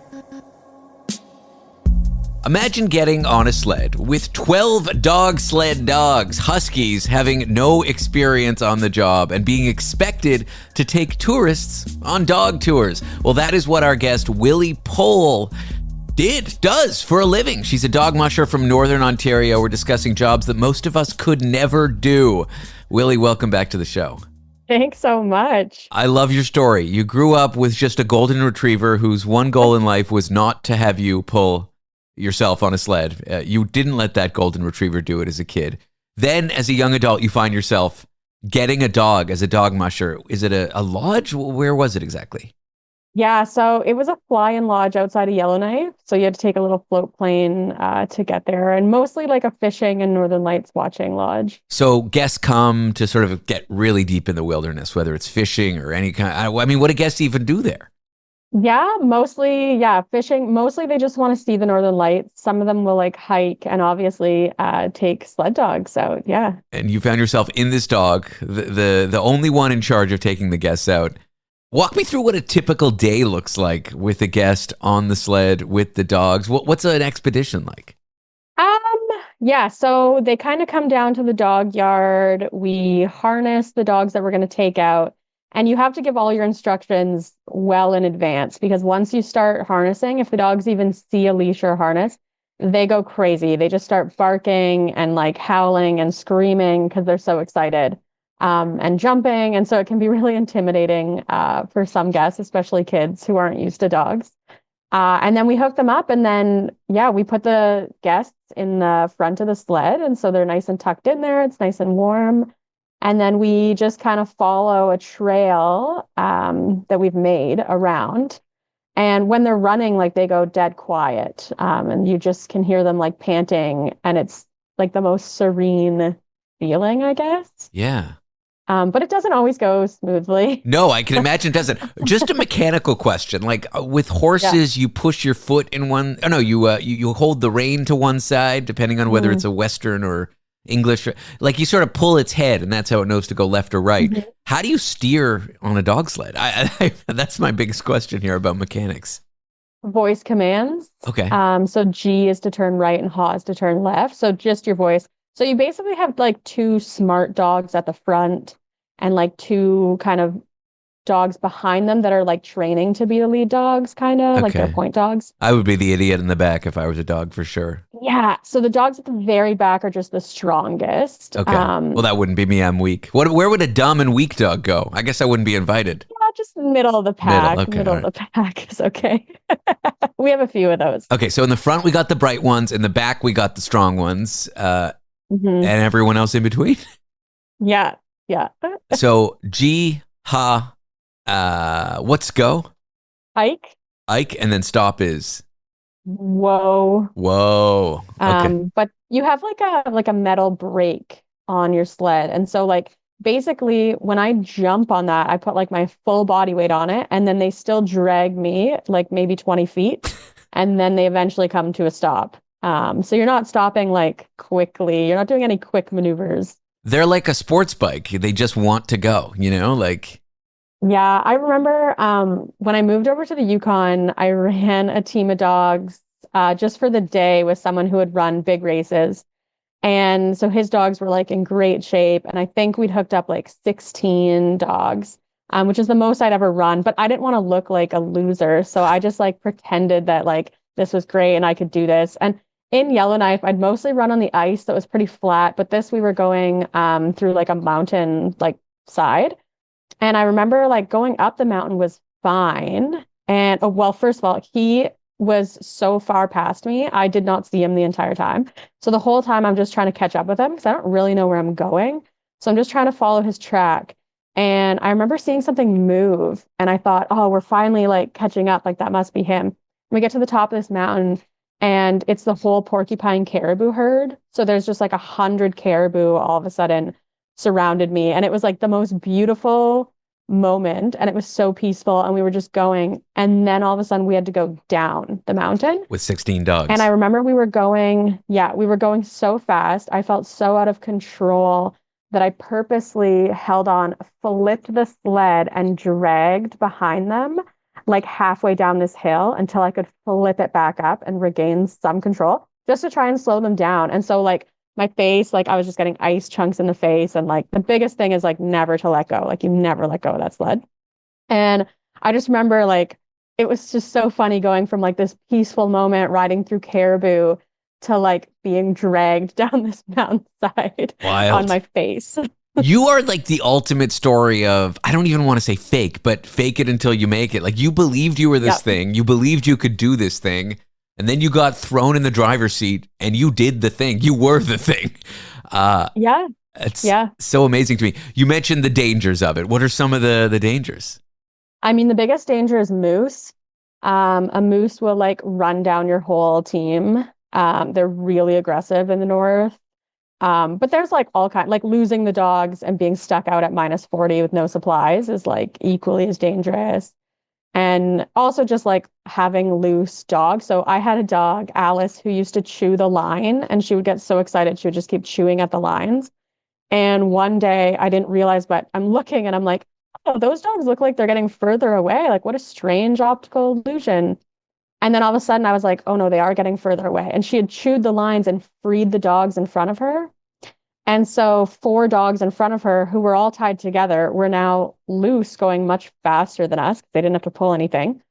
S6: Imagine getting on a sled with 12 dog sled dogs, huskies, having no experience on the job and being expected to take tourists on dog tours. Well, that is what our guest Willie Poll does for a living. She's a dog musher from Northern Ontario. We're discussing jobs that most of us could never do. Willie, welcome back to the show.
S3: Thanks so much.
S6: I love your story. You grew up with just a golden retriever whose one goal in life was not to have you pull yourself on a sled. You didn't let that golden retriever do it as a kid. Then as a young adult, you find yourself getting a dog as a dog musher. Is it a lodge? Where was it exactly?
S3: Yeah, so it was a fly-in lodge outside of Yellowknife. So you had to take a little float plane to get there, and mostly like a fishing and Northern Lights watching lodge.
S6: So guests come to sort of get really deep in the wilderness, whether it's fishing or any kind. I mean, what do guests even do there?
S3: Yeah, mostly, fishing. Mostly they just want to see the Northern Lights. Some of them will like hike and obviously take sled dogs out. Yeah.
S6: And you found yourself in this dog, the only one in charge of taking the guests out. Walk me through what a typical day looks like with a guest on the sled with the dogs. What's an expedition like?
S3: Yeah, so they kind of come down to the dog yard. We harness the dogs that we're going to take out. And you have to give all your instructions well in advance, because once you start harnessing, if the dogs even see a leash or a harness, they go crazy. They just start barking and like howling and screaming because they're so excited. And jumping. And so it can be really intimidating for some guests, especially kids who aren't used to dogs. And then we hook them up, and then, we put the guests in the front of the sled. And so they're nice and tucked in there. It's nice and warm. And then we just kind of follow a trail that we've made around. And when they're running, like they go dead quiet. And you just can hear them like panting. And it's like the most serene feeling, I guess.
S6: Yeah.
S3: But it doesn't always go smoothly.
S6: No, I can imagine it doesn't. Just a mechanical question. Like with horses, you push your foot in one. Oh no, you hold the rein to one side, depending on whether it's a Western or English. Like you sort of pull its head, and that's how it knows to go left or right. Mm-hmm. How do you steer on a dog sled? That's my biggest question here about mechanics.
S3: Voice commands.
S6: Okay.
S3: So G is to turn right and Ha is to turn left. So just your voice. So you basically have like two smart dogs at the front and like two kind of dogs behind them that are like training to be the lead dogs, kind of like they're point dogs.
S6: I would be the idiot in the back if I was a dog for sure.
S3: Yeah. So the dogs at the very back are just the strongest.
S6: Okay. Well, that wouldn't be me. I'm weak. Where would a dumb and weak dog go? I guess I wouldn't be invited.
S3: Yeah, just middle of the pack. Middle of the pack is okay. We have a few of those.
S6: Okay. So in the front, we got the bright ones. In the back, we got the strong ones. And everyone else in between?
S3: Yeah.
S6: So G, Ha, what's go?
S3: Ike,
S6: and then stop is?
S3: Whoa.
S6: Okay.
S3: But you have like a metal brake on your sled. And so like basically when I jump on that, I put like my full body weight on it, and then they still drag me like maybe 20 feet. And then they eventually come to a stop. So you're not stopping like quickly. You're not doing any quick maneuvers.
S6: They're like a sports bike. They just want to go, like.
S3: Yeah, I remember when I moved over to the Yukon, I ran a team of dogs just for the day with someone who had run big races. And so his dogs were like in great shape. And I think we'd hooked up like 16 dogs, which is the most I'd ever run. But I didn't want to look like a loser. So I just like pretended that like this was great and I could do this. And in Yellowknife, I'd mostly run on the ice that was pretty flat. But this we were going through like a mountain like side. And I remember like going up the mountain was fine. And first of all, he was so far past me. I did not see him the entire time. So the whole time I'm just trying to catch up with him because I don't really know where I'm going. So I'm just trying to follow his track. And I remember seeing something move and I thought, oh, we're finally like catching up. Like that must be him. We get to the top of this mountain and it's the whole porcupine caribou herd. So there's just like 100 caribou all of a sudden surrounded me. And it was like the most beautiful moment. And it was so peaceful. And we were just going. And then all of a sudden we had to go down the mountain.
S6: With 16 dogs.
S3: And I remember we were going so fast. I felt so out of control that I purposely held on, flipped the sled and dragged behind them like halfway down this hill until I could flip it back up and regain some control just to try and slow them down. And so like my face, like I was just getting ice chunks in the face. And like the biggest thing is like never to let go. Like you never let go of that sled. And I just remember like it was just so funny going from like this peaceful moment riding through caribou to like being dragged down this mountainside on my face.
S6: You are like the ultimate story of, I don't even want to say fake, but fake it until you make it. Like you believed you were this thing. You believed you could do this thing. And then you got thrown in the driver's seat and you did the thing. You were the thing. It's so amazing to me. You mentioned the dangers of it. What are some of the dangers?
S3: I mean, the biggest danger is moose. A moose will like run down your whole team. They're really aggressive in the north. But there's like all kinds, like losing the dogs and being stuck out at -40 with no supplies is like equally as dangerous. And also just like having loose dogs. So I had a dog, Alice, who used to chew the line and she would get so excited. She would just keep chewing at the lines. And one day I didn't realize, but I'm looking and I'm like, oh, those dogs look like they're getting further away. Like what a strange optical illusion. And then all of a sudden I was like, oh no, they are getting further away. And she had chewed the lines and freed the dogs in front of her. And so 4 dogs in front of her who were all tied together were now loose, going much faster than us. They didn't have to pull anything.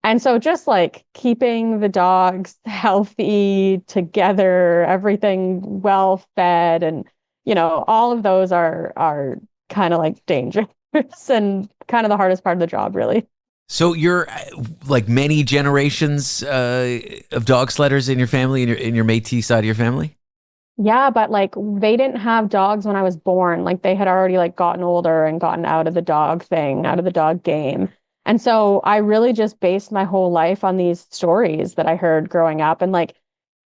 S3: And so just like keeping the dogs healthy together, everything well fed, and you know, all of those are kind of like dangerous and kind of the hardest part of the job, really.
S6: So you're like many generations of dog sledders in your family, in your Métis side of your family?
S3: Yeah, but like they didn't have dogs when I was born. Like they had already like gotten older and gotten out of the dog thing, out of the dog game. And so I really just based my whole life on these stories that I heard growing up. And like,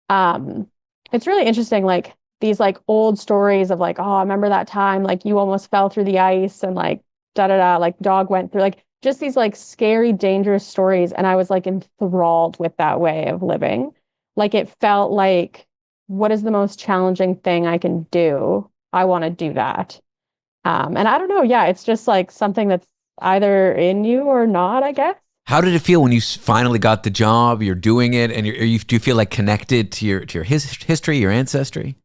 S3: it's really interesting, like these like old stories of like, oh, I remember that time, like you almost fell through the ice and like like dog went through, like just these like scary, dangerous stories. And I was like enthralled with that way of living. Like it felt like, what is the most challenging thing I can do? I want to do that. And I don't know. Yeah, it's just like something that's either in you or not, I guess.
S6: How did it feel when you finally got the job? You're doing it, and do you feel like connected to your history, your ancestry?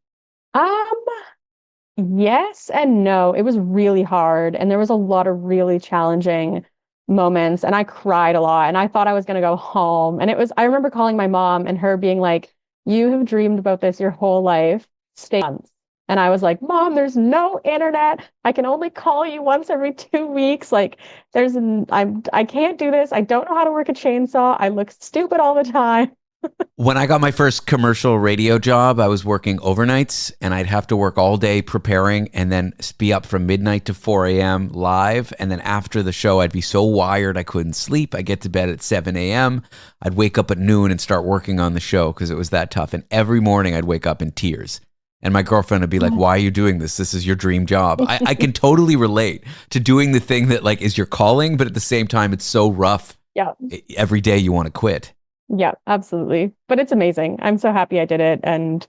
S3: Yes and no. It was really hard, and there was a lot of really challenging moments, and I cried a lot, and I thought I was going to go home. And I remember calling my mom and her being like, you have dreamed about this your whole life. Stay months. And I was like, Mom, there's no internet. I can only call you once every 2 weeks. Like I can't do this. I don't know how to work a chainsaw. I look stupid all the time.
S6: When I got my first commercial radio job, I was working overnights and I'd have to work all day preparing and then be up from midnight to 4 a.m. live. And then after the show, I'd be so wired I couldn't sleep. I'd get to bed at 7 a.m. I'd wake up at noon and start working on the show because it was that tough. And every morning I'd wake up in tears. And my girlfriend would be like, why are you doing this? This is your dream job. I can totally relate to doing the thing that like is your calling, but at the same time, it's so rough.
S3: Yeah.
S6: Every day you want to quit.
S3: Yeah, absolutely. But it's amazing. I'm so happy I did it. And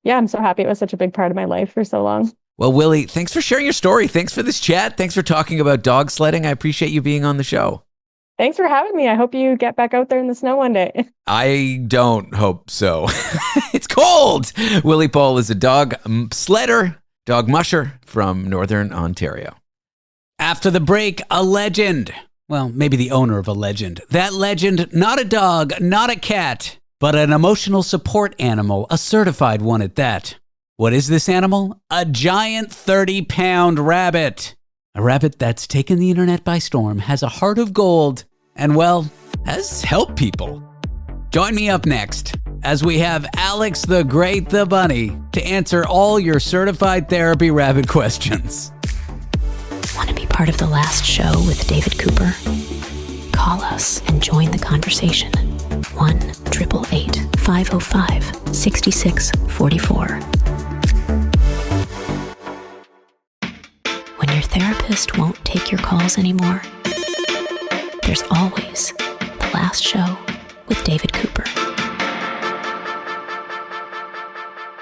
S3: yeah, I'm so happy it was such a big part of my life for so long.
S6: Well, Willie, thanks for sharing your story. Thanks for this chat. Thanks for talking about dog sledding. I appreciate you being on the show.
S3: Thanks for having me. I hope you get back out there in the snow one day.
S6: I don't hope so. It's cold. Willie Poll is a dog sledder, dog musher from Northern Ontario.
S2: After the break, a legend. Well, maybe the owner of a legend. That legend, not a dog, not a cat, but an emotional support animal, a certified one at that. What is this animal? A giant 30-pound rabbit. A rabbit that's taken the internet by storm, has a heart of gold, and, well, has helped people. Join me up next as we have Alex the Great the Bunny to answer all your certified therapy rabbit questions.
S1: Want to be Part of the last show with David Cooper? Call us and join the conversation. 1-888-505-6644. When your therapist won't take your calls anymore, there's always the last show with David Cooper.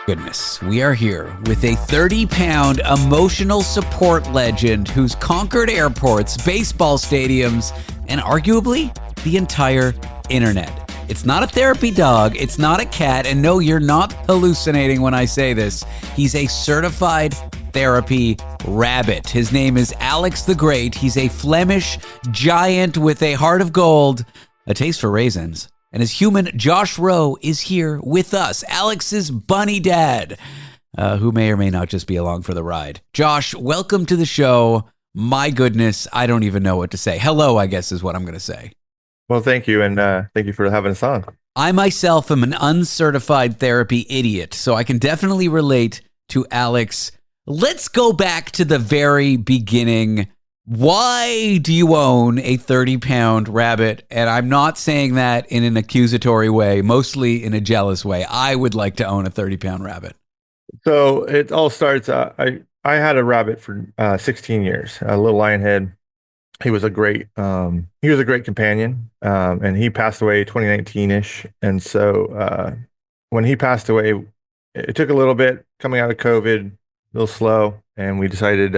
S2: Goodness, we are here with a 30-pound emotional support legend who's conquered airports, baseball stadiums, and arguably the entire internet. It's not a therapy dog, it's not a cat, and no, you're not hallucinating when I say this. He's a certified therapy rabbit. His name is Alex the Great. He's a Flemish giant with a heart of gold, a taste for raisins. And his human, Josh Rowe, is here with us, Alex's bunny dad, who may or may not just be along for the ride. Josh, welcome to the show. My goodness, I don't even know what to say. Hello, I guess is what I'm going to say.
S7: Well, thank you, and thank you for having us on.
S2: I myself am an uncertified therapy idiot, so I can definitely relate to Alex. Let's go back to the very beginning. Why do you own a 30-pound rabbit? And I'm not saying that in an accusatory way, mostly in a jealous way. I would like to own a 30-pound rabbit.
S7: So it all starts. I had a rabbit for 16 years, a little lionhead. He was a great companion, and he passed away 2019-ish. And so when he passed away, it took a little bit coming out of COVID, a little slow, and we decided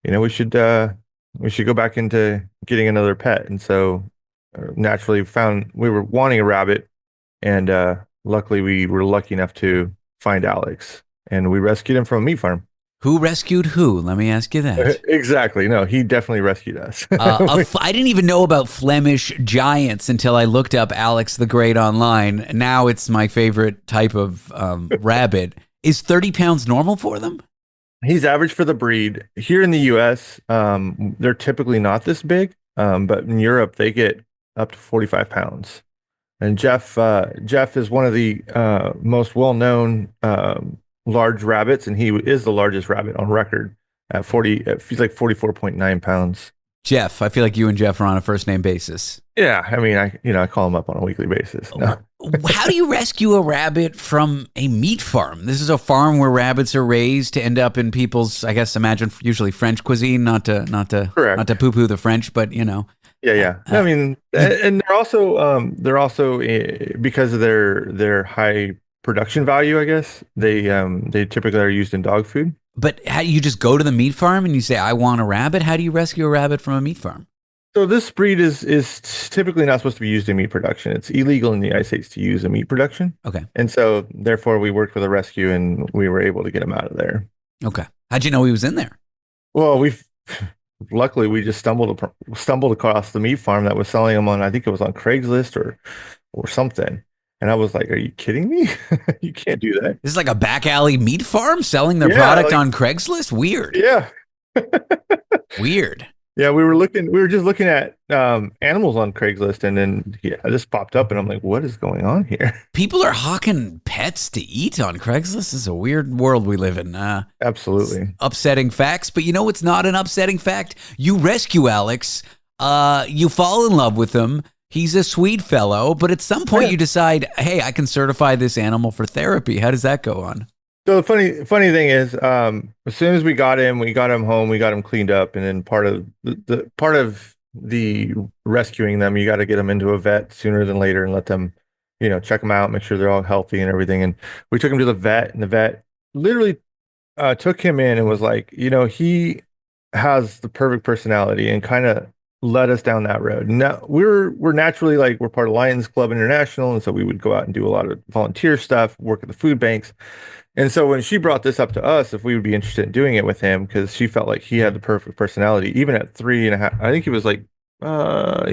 S7: we should go back into getting another pet. And so naturally found we were wanting a rabbit, and luckily we were lucky enough to find Alex, and we rescued him from a meat farm.
S2: Who rescued who? Let me ask you that.
S7: Exactly. No, he definitely rescued us.
S2: I didn't even know about Flemish giants until I looked up Alex the Great online. Now it's my favorite type of rabbit. Is 30 pounds normal for them?
S7: He's average for the breed. Here in the U.S., they're typically not this big, but in Europe, they get up to 45 pounds. And Jeff is one of the most well-known large rabbits, and he is the largest rabbit on record at 40. He's like 44.9 pounds.
S2: Jeff, I feel like you and Jeff are on a first-name basis.
S7: Yeah, I mean, I call him up on a weekly basis. No.
S2: How do you rescue a rabbit from a meat farm? This is a farm where rabbits are raised to end up in people's, I guess, imagine usually French cuisine. Not to poo-poo the French, but you know.
S7: Yeah. I mean, and they're also because of their high production value, I guess they typically are used in dog food.
S2: But how you just go to the meat farm and you say, I want a rabbit? How do you rescue a rabbit from a meat farm?
S7: So this breed is typically not supposed to be used in meat production. It's illegal in the United States to use in meat production.
S2: Okay.
S7: And so therefore we worked with a rescue and we were able to get him out of there.
S2: Okay. How'd you know he was in there?
S7: Well, luckily we just stumbled across the meat farm that was selling them on, I think it was on Craigslist or something. And I was like, are you kidding me? You can't do that.
S2: This is like a back alley meat farm selling their product on Craigslist? Weird.
S7: Yeah.
S2: Weird.
S7: Yeah, we were just looking at animals on Craigslist, and then this popped up, and I'm like, what is going on here?
S2: People are hawking pets to eat on Craigslist. This is a weird world we live in.
S7: Absolutely.
S2: Upsetting facts, but you know what's not an upsetting fact? You rescue Alex, you fall in love with him. He's a sweet fellow, but at some point you decide, hey, I can certify this animal for therapy. How does that go on?
S7: So the funny thing is, as soon as we got him home, we got him cleaned up, and then part of the rescuing them, you got to get them into a vet sooner than later and let them, check them out, make sure they're all healthy and everything. And we took him to the vet, and the vet literally took him in and was like, he has the perfect personality, and kind of led us down that road. Now we're naturally we're part of Lions Club International, and so we would go out and do a lot of volunteer stuff, work at the food banks. And so when she brought this up to us, if we would be interested in doing it with him, because she felt like he had the perfect personality, even at 3.5, I think he was he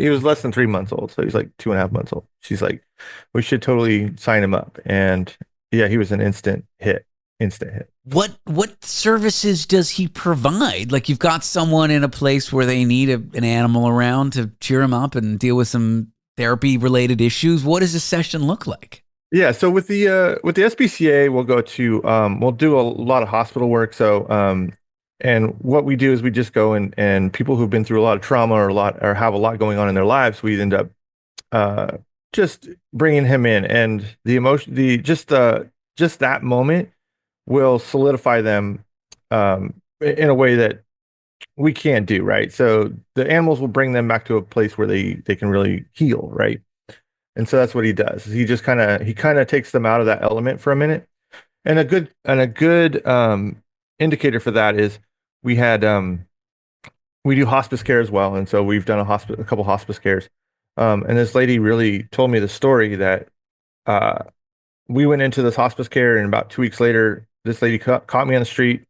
S7: was less than 3 months old, so he's like 2.5 months old. She's like, we should totally sign him up. And yeah, he was an instant hit.
S2: What services does he provide? Like, you've got someone in a place where they need an animal around to cheer him up and deal with some therapy related issues. What does a session look like?
S7: Yeah, so with the SPCA, we'll go to we'll do a lot of hospital work. So And what we do is we just go and people who've been through a lot of trauma or have a lot going on in their lives, we end up just bringing him in, and the emotion, just that moment will solidify them in a way that we can't do, right? So the animals will bring them back to a place where they can really heal, right? And so that's what he does. He kind of takes them out of that element for a minute. And a good indicator for that is we had we do hospice care as well, and so we've done a couple hospice cares. And this lady really told me the story that we went into this hospice care, and about 2 weeks later, this lady caught me on the street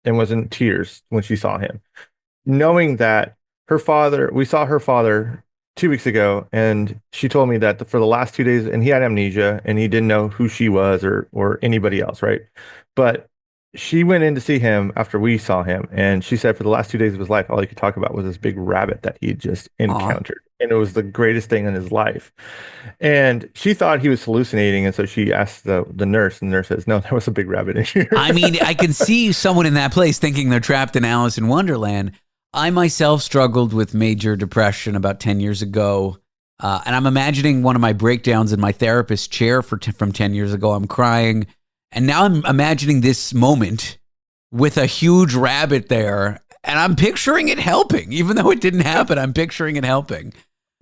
S7: and was in tears when she saw him, knowing that we saw her father 2 weeks ago, and she told me that for the last 2 days, and he had amnesia and he didn't know who she was or anybody else, right? But she went in to see him after we saw him, and she said for the last 2 days of his life, all he could talk about was this big rabbit that he had just encountered. And it was the greatest thing in his life. And she thought he was hallucinating. And so she asked the nurse, and the nurse says, no, there was a big rabbit in here.
S2: I mean, I can see someone in that place thinking they're trapped in Alice in Wonderland. I myself struggled with major depression about 10 years ago. And I'm imagining one of my breakdowns in my therapist's chair from 10 years ago. I'm crying. And now I'm imagining this moment with a huge rabbit there. And I'm picturing it helping. Even though it didn't happen, I'm picturing it helping.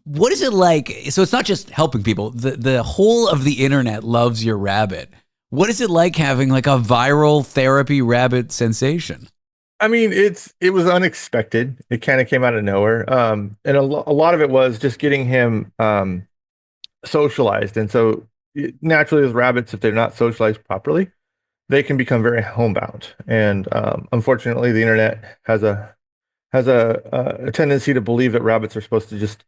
S2: What is it like? So it's not just helping people. The whole of the internet loves your rabbit. What is it like having like a viral therapy rabbit sensation?
S7: I mean, it was unexpected. It kind of came out of nowhere. And a lot of it was just getting him socialized. And so naturally, as rabbits, if they're not socialized properly, they can become very homebound. And unfortunately, the internet has a tendency to believe that rabbits are supposed to just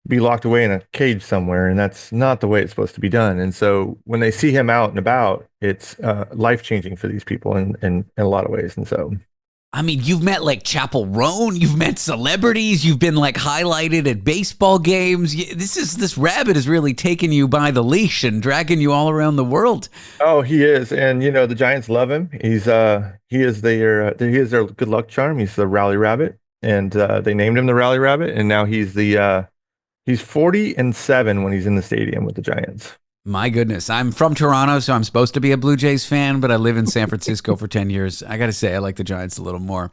S7: be locked away in a cage somewhere, and that's not the way it's supposed to be done. And so when they see him out and about, it's life-changing for these people in a lot of ways. And so,
S2: I mean, you've met like Chapel Roan, you've met celebrities, you've been like highlighted at baseball games. This rabbit is really taking you by the leash and dragging you all around the world.
S7: Oh, he is, and the Giants love him. He is their good luck charm. He's the Rally Rabbit, and they named him the Rally Rabbit, and now he's 40-7 when he's in the stadium with the Giants.
S2: My goodness. I'm from Toronto, so I'm supposed to be a Blue Jays fan, but I live in San Francisco for 10 years. I got to say, I like the Giants a little more.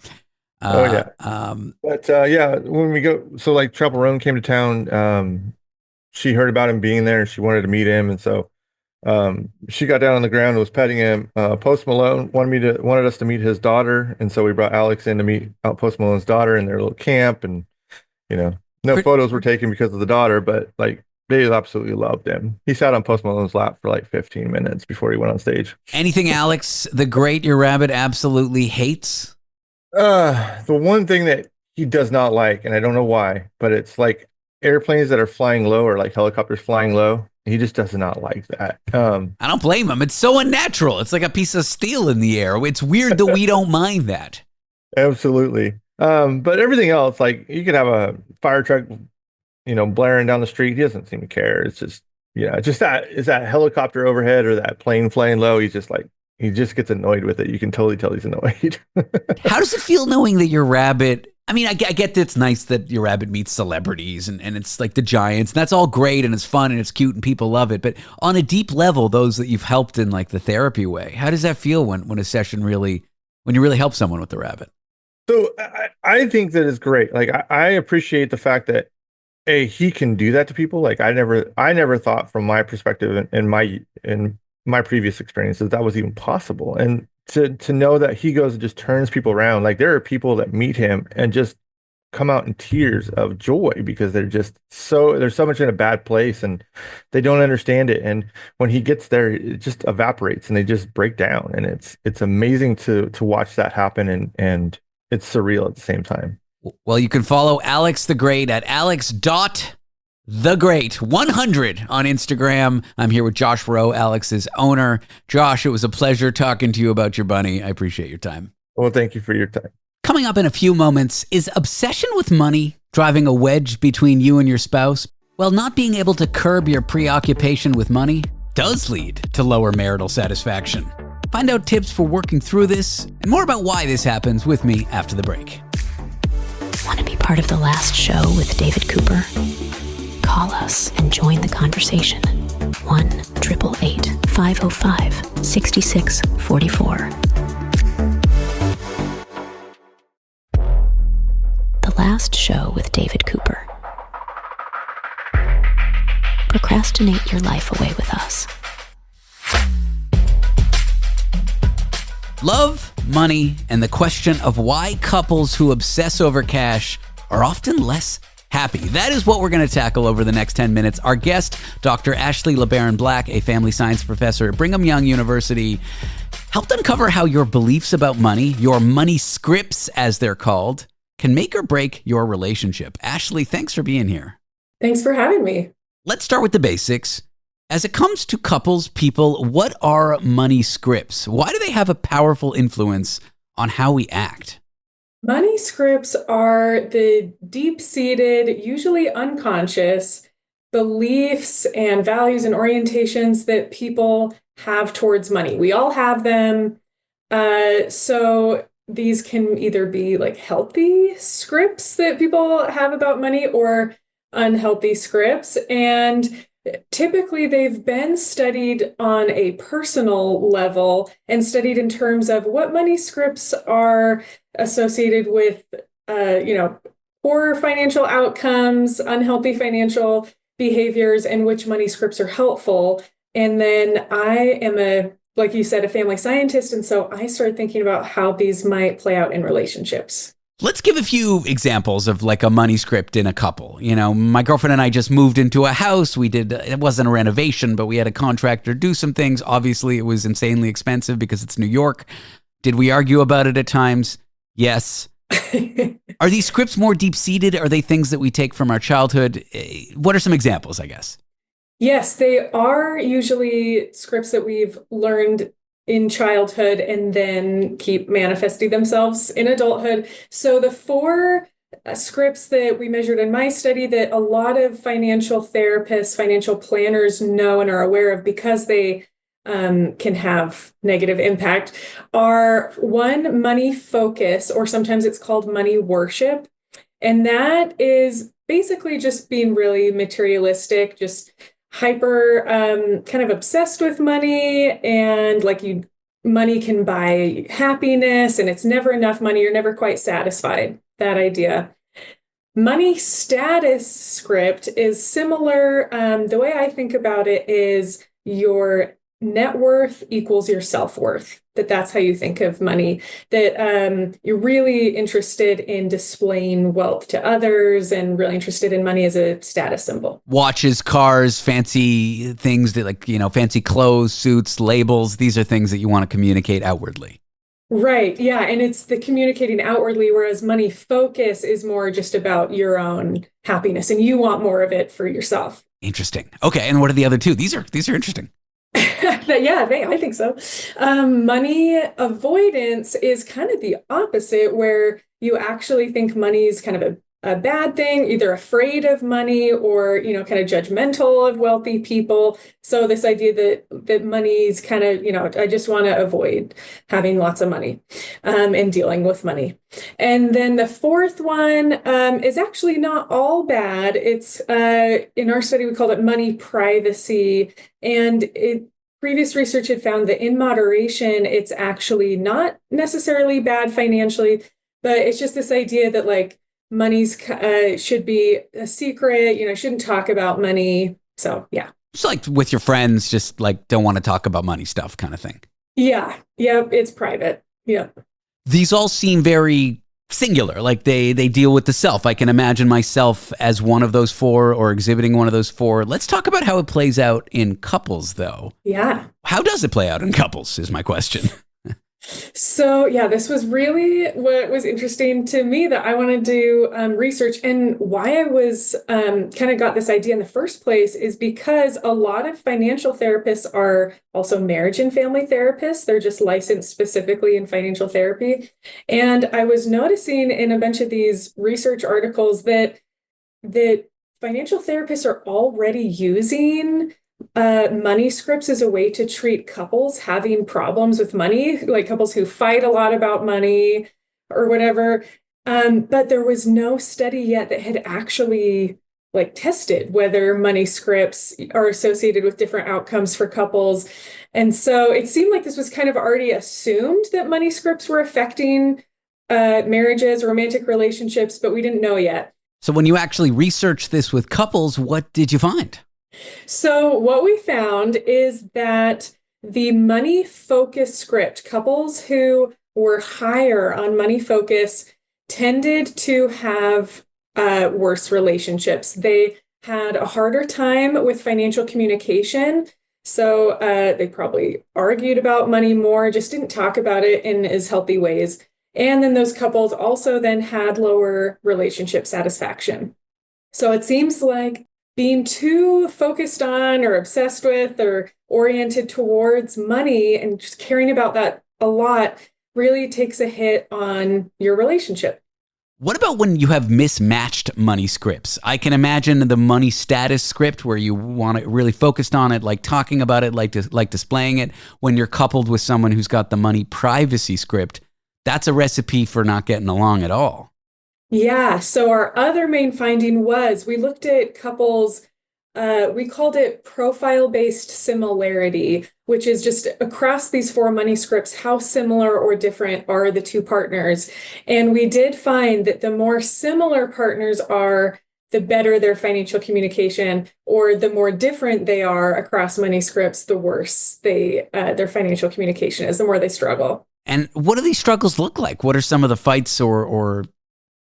S7: But when we go, so like Chapel Roan came to town, she heard about him being there and she wanted to meet him. And so she got down on the ground and was petting him. Post Malone wanted us to meet his daughter. And so we brought Alex in to meet Post Malone's daughter in their little camp. And, no photos were taken because of the daughter, but like, they absolutely loved him. He sat on Post Malone's lap for like 15 minutes before he went on stage.
S2: Anything Alex the Great, your rabbit, absolutely hates?
S7: The one thing that he does not like, and I don't know why, but it's like airplanes that are flying low or like helicopters flying low. He just does not like that.
S2: I don't blame him. It's so unnatural. It's like a piece of steel in the air. It's weird that we don't mind that.
S7: Absolutely. But everything else, like you could have a fire truck blaring down the street. He doesn't seem to care. It's just, that helicopter overhead or that plane flying low. He just gets annoyed with it. You can totally tell he's annoyed.
S2: How does it feel knowing that your rabbit, I mean, I get that it's nice that your rabbit meets celebrities and it's like the Giants, and that's all great and it's fun and it's cute and people love it. But on a deep level, those that you've helped in like the therapy way, how does that feel when a session when you really help someone with the rabbit?
S7: So I think that is great. Like I appreciate the fact that he can do that to people. Like I never thought from my perspective in my previous experiences that was even possible. And to know that he goes and just turns people around. Like there are people that meet him and just come out in tears of joy because they're so much in a bad place and they don't understand it. And when he gets there, it just evaporates and they just break down. And it's amazing to watch that happen and it's surreal at the same time.
S2: Well, you can follow Alex the Great at alex.thegreat100 on Instagram. I'm here with Josh Rowe, Alex's owner. Josh, it was a pleasure talking to you about your bunny. I appreciate your time.
S7: Well, thank you for your time.
S2: Coming up in a few moments, is obsession with money driving a wedge between you and your spouse? Well, not being able to curb your preoccupation with money does lead to lower marital satisfaction. Find out tips for working through this and more about why this happens with me after the break.
S1: Want to be part of The Last Show with David Cooper? Call us and join the conversation. 1-888-505-6644. The Last Show with David Cooper. Procrastinate your life away with us.
S2: Love, money, and the question of why couples who obsess over cash are often less happy. That is what we're going to tackle over the next 10 minutes. Our guest, Dr. Ashley LeBaron-Black, a family science professor at Brigham Young University, helped uncover how your beliefs about money, your money scripts as they're called, can make or break your relationship. Ashley, thanks for being here.
S4: Thanks for having me.
S2: Let's start with the basics. As it comes to couples, people, what are money scripts? Why do they have a powerful influence on how we act?
S8: Money scripts are the deep-seated, usually unconscious beliefs and values and orientations that people have towards money. We all have them. So these can either be like healthy scripts that people have about money or unhealthy scripts. And typically, they've been studied on a personal level and studied in terms of what money scripts are associated with, poor financial outcomes, unhealthy financial behaviors, and which money scripts are helpful. And then I am like you said, a family scientist. And so I started thinking about how these might play out in relationships.
S2: Let's give a few examples of like a money script in a couple. You know, my girlfriend and I just moved into a house. It wasn't a renovation, but we had a contractor do some things. Obviously, it was insanely expensive because it's New York. Did we argue about it at times? Yes. Are these scripts more deep-seated? Are they things that we take from our childhood? What are some examples, I guess?
S8: Yes, they are usually scripts that we've learned in childhood and then keep manifesting themselves in adulthood. So the four scripts that we measured in my study that a lot of financial therapists, financial planners know and are aware of because they can have negative impact are one, money focus, or sometimes it's called money worship. And that is basically just being really materialistic, just hyper kind of obsessed with money, and money can buy happiness and it's never enough money. You're never quite satisfied. That idea. Money status script is similar. The way I think about it is your net worth equals your self-worth. That's how you think of money, that you're really interested in displaying wealth to others and really interested in money as a status symbol.
S2: Watches, cars, fancy things that fancy clothes, suits, labels. These are things that you want to communicate outwardly.
S8: Right. Yeah. And it's the communicating outwardly, whereas money focus is more just about your own happiness and you want more of it for yourself.
S2: Interesting. Okay. And what are the other two? These are interesting.
S8: Yeah, I think so. Money avoidance is kind of the opposite, where you actually think money is kind of a bad thing, either afraid of money or, kind of judgmental of wealthy people. So this idea that money is kind of, I just want to avoid having lots of money and dealing with money. And then the fourth one is actually not all bad. It's in our study, we called it money privacy. And previous research had found that in moderation, it's actually not necessarily bad financially, but it's just this idea that money's should be a secret, shouldn't talk about money. So, yeah.
S2: It's like with your friends, just don't want to talk about money stuff kind of thing.
S8: Yeah. Yeah. It's private. Yeah.
S2: These all seem very singular, they deal with the self. I can imagine myself as one of those four or exhibiting one of those four. Let's talk about how it plays out in couples, though.
S8: Yeah.
S2: How does it play out in couples is my question.
S8: So, yeah, this was really what was interesting to me, that I wanted to do research. And why I was kind of got this idea in the first place is because a lot of financial therapists are also marriage and family therapists. They're just licensed specifically in financial therapy. And I was noticing in a bunch of these research articles that financial therapists are already using money scripts as a way to treat couples having problems with money, like couples who fight a lot about money or whatever. But there was no study yet that had actually like tested whether money scripts are associated with different outcomes for couples. And so it seemed like this was kind of already assumed that money scripts were affecting marriages, romantic relationships, but we didn't know yet.
S2: So when you actually researched this with couples, what did you find?
S8: So what we found is that the money focus script, couples who were higher on money focus tended to have worse relationships. They had a harder time with financial communication. So they probably argued about money more, just didn't talk about it in as healthy ways. And then those couples also then had lower relationship satisfaction. So it seems like being too focused on or obsessed with or oriented towards money and just caring about that a lot really takes a hit on your relationship.
S2: What about when you have mismatched money scripts? I can imagine the money status script where you want it really focused on it, like talking about it, like displaying it. When you're coupled with someone who's got the money privacy script, that's a recipe for not getting along at all.
S8: Yeah. So our other main finding was we looked at couples, we called it profile-based similarity, which is just across these 4 money scripts, how similar or different are the two partners? And we did find that the more similar partners are, the better their financial communication, or the more different they are across money scripts, the worse their financial communication is, the more they struggle.
S2: And what do these struggles look like? What are some of the fights or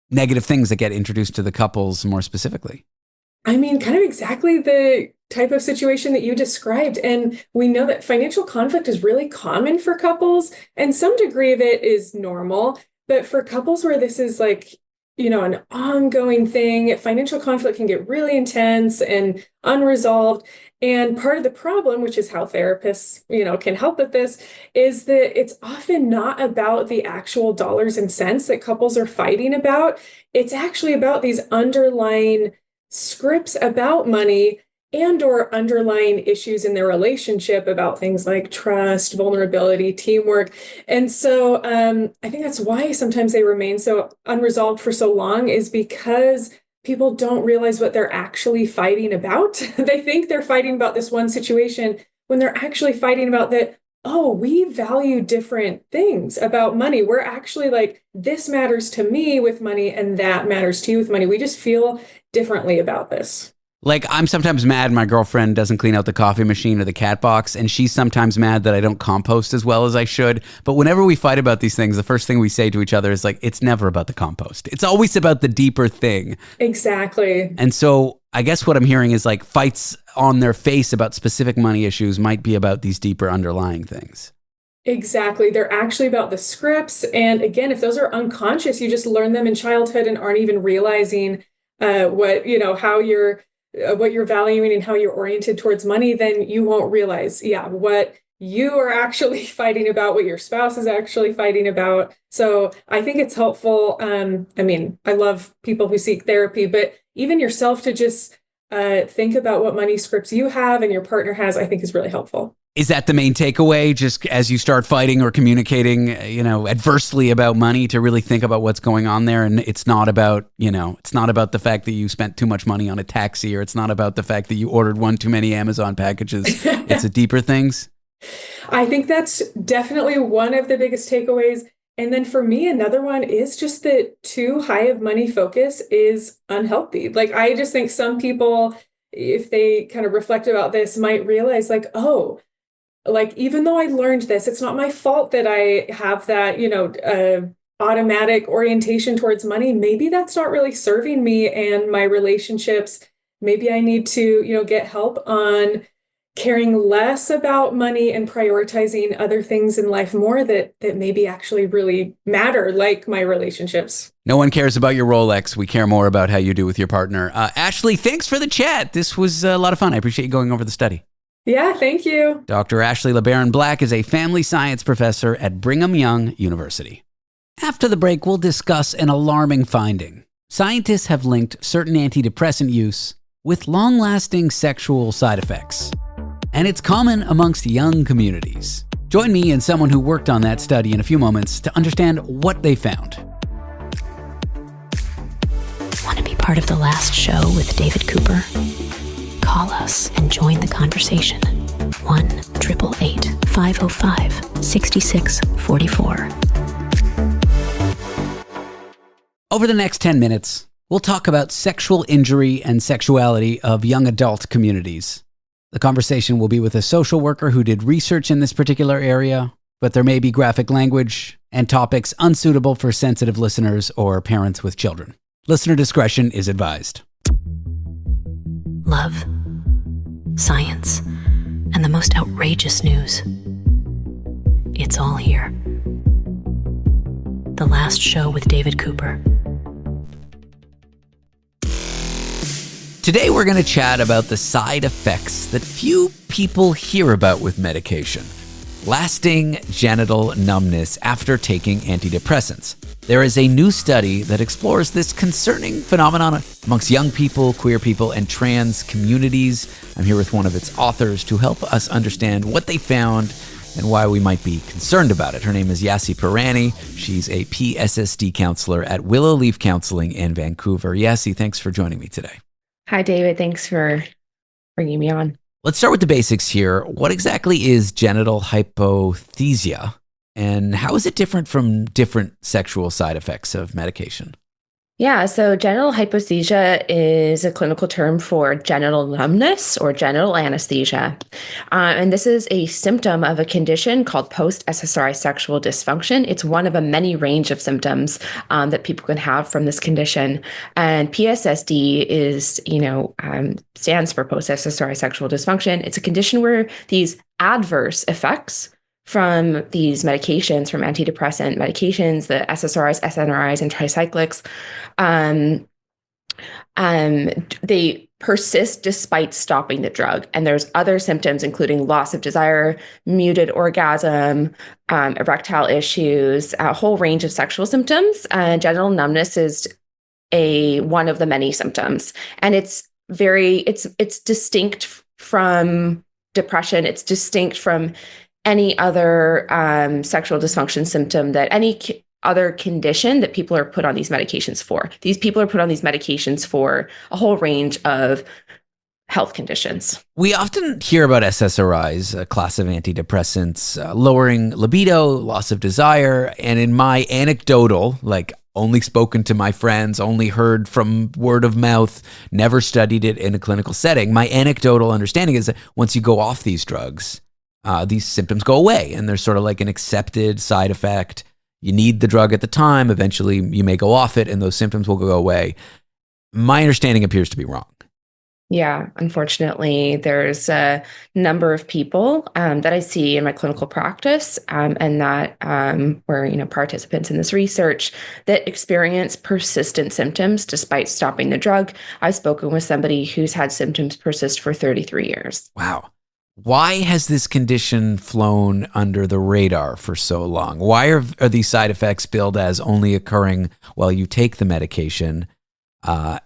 S2: negative things that get introduced to the couples more specifically?
S8: I mean, kind of exactly the type of situation that you described. And we know that financial conflict is really common for couples, and some degree of it is normal. But for couples where this is like, an ongoing thing, financial conflict can get really intense and unresolved. And part of the problem, which is how therapists, can help with this, is that it's often not about the actual dollars and cents that couples are fighting about. It's actually about these underlying scripts about money and or underlying issues in their relationship about things like trust, vulnerability, teamwork. And so I think that's why sometimes they remain so unresolved for so long, is because people don't realize what they're actually fighting about. They think they're fighting about this one situation when they're actually fighting about that, oh, we value different things about money. We're actually like, this matters to me with money and that matters to you with money. We just feel differently about this.
S2: Like, I'm sometimes mad my girlfriend doesn't clean out the coffee machine or the cat box, and she's sometimes mad that I don't compost as well as I should. But whenever we fight about these things, the first thing we say to each other is like, it's never about the compost. It's always about the deeper thing.
S8: Exactly.
S2: And so I guess what I'm hearing is like fights on their face about specific money issues might be about these deeper underlying things.
S8: Exactly. They're actually about the scripts. And again, if those are unconscious, you just learn them in childhood and aren't even realizing what you're valuing and how you're oriented towards money, then you won't realize, what you are actually fighting about, what your spouse is actually fighting about. So I think it's helpful. I love people who seek therapy, but even yourself to just think about what money scripts you have and your partner has, I think is really helpful.
S2: Is that the main takeaway? Just as you start fighting or communicating, adversely about money, to really think about what's going on there. And it's not about, it's not about the fact that you spent too much money on a taxi, or it's not about the fact that you ordered one too many Amazon packages. It's the deeper things.
S8: I think that's definitely one of the biggest takeaways. And then for me, another one is just that too high of money focus is unhealthy. Like, I just think some people, if they kind of reflect about this, might realize like, oh, like, even though I learned this, it's not my fault that I have that, automatic orientation towards money. Maybe that's not really serving me and my relationships. Maybe I need to, get help on caring less about money and prioritizing other things in life more that maybe actually really matter, like my relationships.
S2: No one cares about your Rolex. We care more about how you do with your partner. Ashley, thanks for the chat. This was a lot of fun. I appreciate you going over the study.
S8: Yeah, thank you.
S2: Dr. Ashley LeBaron-Black is a family science professor at Brigham Young University. After the break, we'll discuss an alarming finding. Scientists have linked certain antidepressant use with long-lasting sexual side effects. and it's common amongst young communities. Join me and someone who worked on that study in a few moments to understand what they found.
S1: Want to be part of the last show with David Cooper? Call us and join the conversation. 1-888-505-6644.
S2: Over the next 10 minutes, we'll talk about sexual injury and sexuality of young adult communities. The conversation will be with a social worker who did research in this particular area, but there may be graphic language and topics unsuitable for sensitive listeners or parents with children. Listener discretion is advised.
S1: Love, science, and the most outrageous news. It's all here. The last show with David Cooper.
S6: Today we're going to chat about the side effects that few people hear about with medication. Lasting genital numbness after taking antidepressants. There is a new study that explores this concerning phenomenon amongst young people, queer people, and trans communities. I'm here with one of its authors to help us understand what they found and why we might be concerned about it. Her name is Yassie Pirani. She's a PSSD counselor at Willow Leaf Counseling in Vancouver. Yassie, thanks for joining me today.
S9: Hi, David. Thanks for bringing me on.
S2: Let's start with the basics here. What exactly is genital hypothesia, and how is it different from different sexual side effects of medication?
S9: Yeah, so genital hypothesia is a clinical term for genital numbness or genital anesthesia. And this is a symptom of a condition called post-SSRI sexual dysfunction. It's one of a many range of symptoms that people can have from this condition. And PSSD is, stands for post-SSRI sexual dysfunction. It's a condition where these adverse effects from these medications, from antidepressant medications, the SSRIs, SNRIs, and tricyclics, they persist despite stopping the drug. And there's other symptoms, including loss of desire, muted orgasm, erectile issues, a whole range of sexual symptoms. Genital numbness is one of the many symptoms, and it's distinct from depression. It's distinct from any other sexual dysfunction symptom, that any other condition that people are put on these medications for. These people are put on these medications for a whole range of health conditions.
S2: We often hear about SSRIs, a class of antidepressants, lowering libido, loss of desire, and in my anecdotal, only spoken to my friends, only heard from word of mouth, never studied it in a clinical setting, my anecdotal understanding is that once you go off these drugs, these symptoms go away, and there's sort of like an accepted side effect. You need the drug at the time. Eventually, you may go off it, and those symptoms will go away. My understanding appears to be wrong.
S9: Yeah, unfortunately, there's a number of people that I see in my clinical practice and that were participants in this research that experience persistent symptoms despite stopping the drug. I've spoken with somebody who's had symptoms persist for 33 years.
S2: Wow. Why has this condition flown under the radar for so long? Why are these side effects billed as only occurring while you take the medication? Why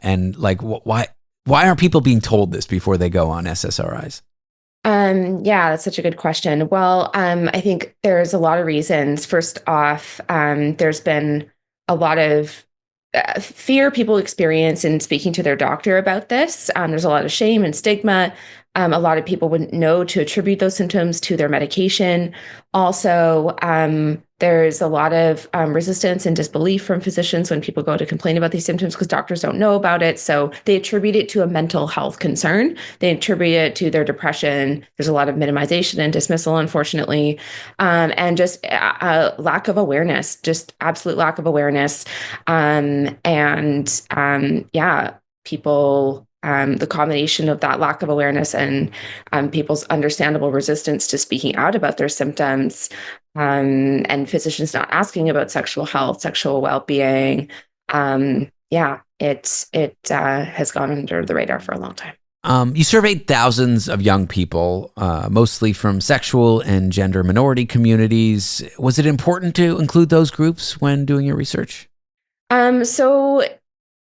S2: aren't people being told this before they go on SSRIs?
S9: Yeah, that's such a good question. Well, I think there's a lot of reasons. First off, there's been a lot of fear people experience in speaking to their doctor about this. There's a lot of shame and stigma. A lot of people wouldn't know to attribute those symptoms to their medication. Also, there's a lot of resistance and disbelief from physicians when people go to complain about these symptoms because doctors don't know about it. So they attribute it to a mental health concern. They attribute it to their depression. There's a lot of minimization and dismissal, unfortunately, and just a lack of awareness, just absolute lack of awareness. People, the combination of that lack of awareness and people's understandable resistance to speaking out about their symptoms, and physicians not asking about sexual health, sexual well-being, it has gone under the radar for a long time.
S2: You surveyed thousands of young people, mostly from sexual and gender minority communities. Was it important to include those groups when doing your research?
S9: So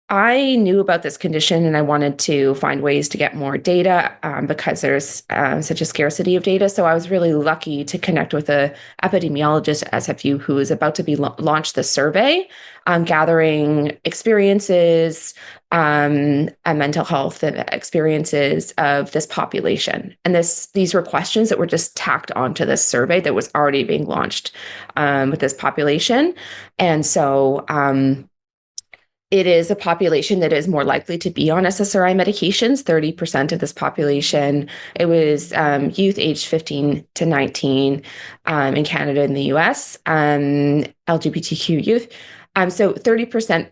S9: I knew about this condition and I wanted to find ways to get more data because there's such a scarcity of data. So I was really lucky to connect with a epidemiologist at SFU who is about to be launch the survey, gathering experiences and mental health and experiences of this population. And these were questions that were just tacked onto this survey that was already being launched with this population. And so it is a population that is more likely to be on SSRI medications. 30% of this population, it was youth aged 15 to 19 in Canada and the US, LGBTQ youth. So 30%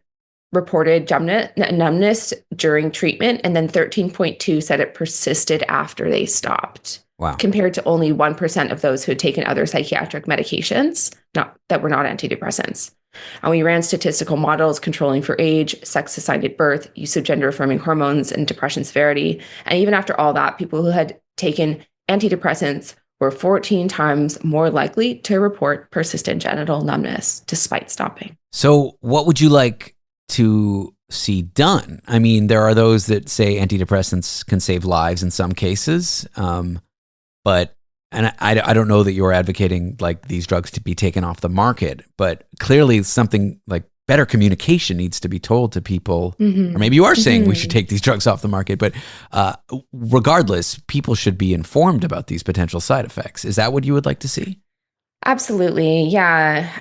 S9: reported numbness during treatment, and then 13.2 said it persisted after they stopped.
S6: Wow.
S9: Compared to only 1% of those who had taken other psychiatric medications that were not antidepressants. And we ran statistical models controlling for age, sex assigned at birth, use of gender-affirming hormones, and depression severity. And even after all that, people who had taken antidepressants were 14 times more likely to report persistent genital numbness despite stopping.
S6: So what would you like to see done? I mean, there are those that say antidepressants can save lives in some cases, but I don't know that you're advocating like these drugs to be taken off the market, but clearly something like better communication needs to be told to people. Or maybe you are saying we should take these drugs off the market, but regardless, people should be informed about these potential side effects. Is that what you would like to see?
S9: Absolutely. Yeah.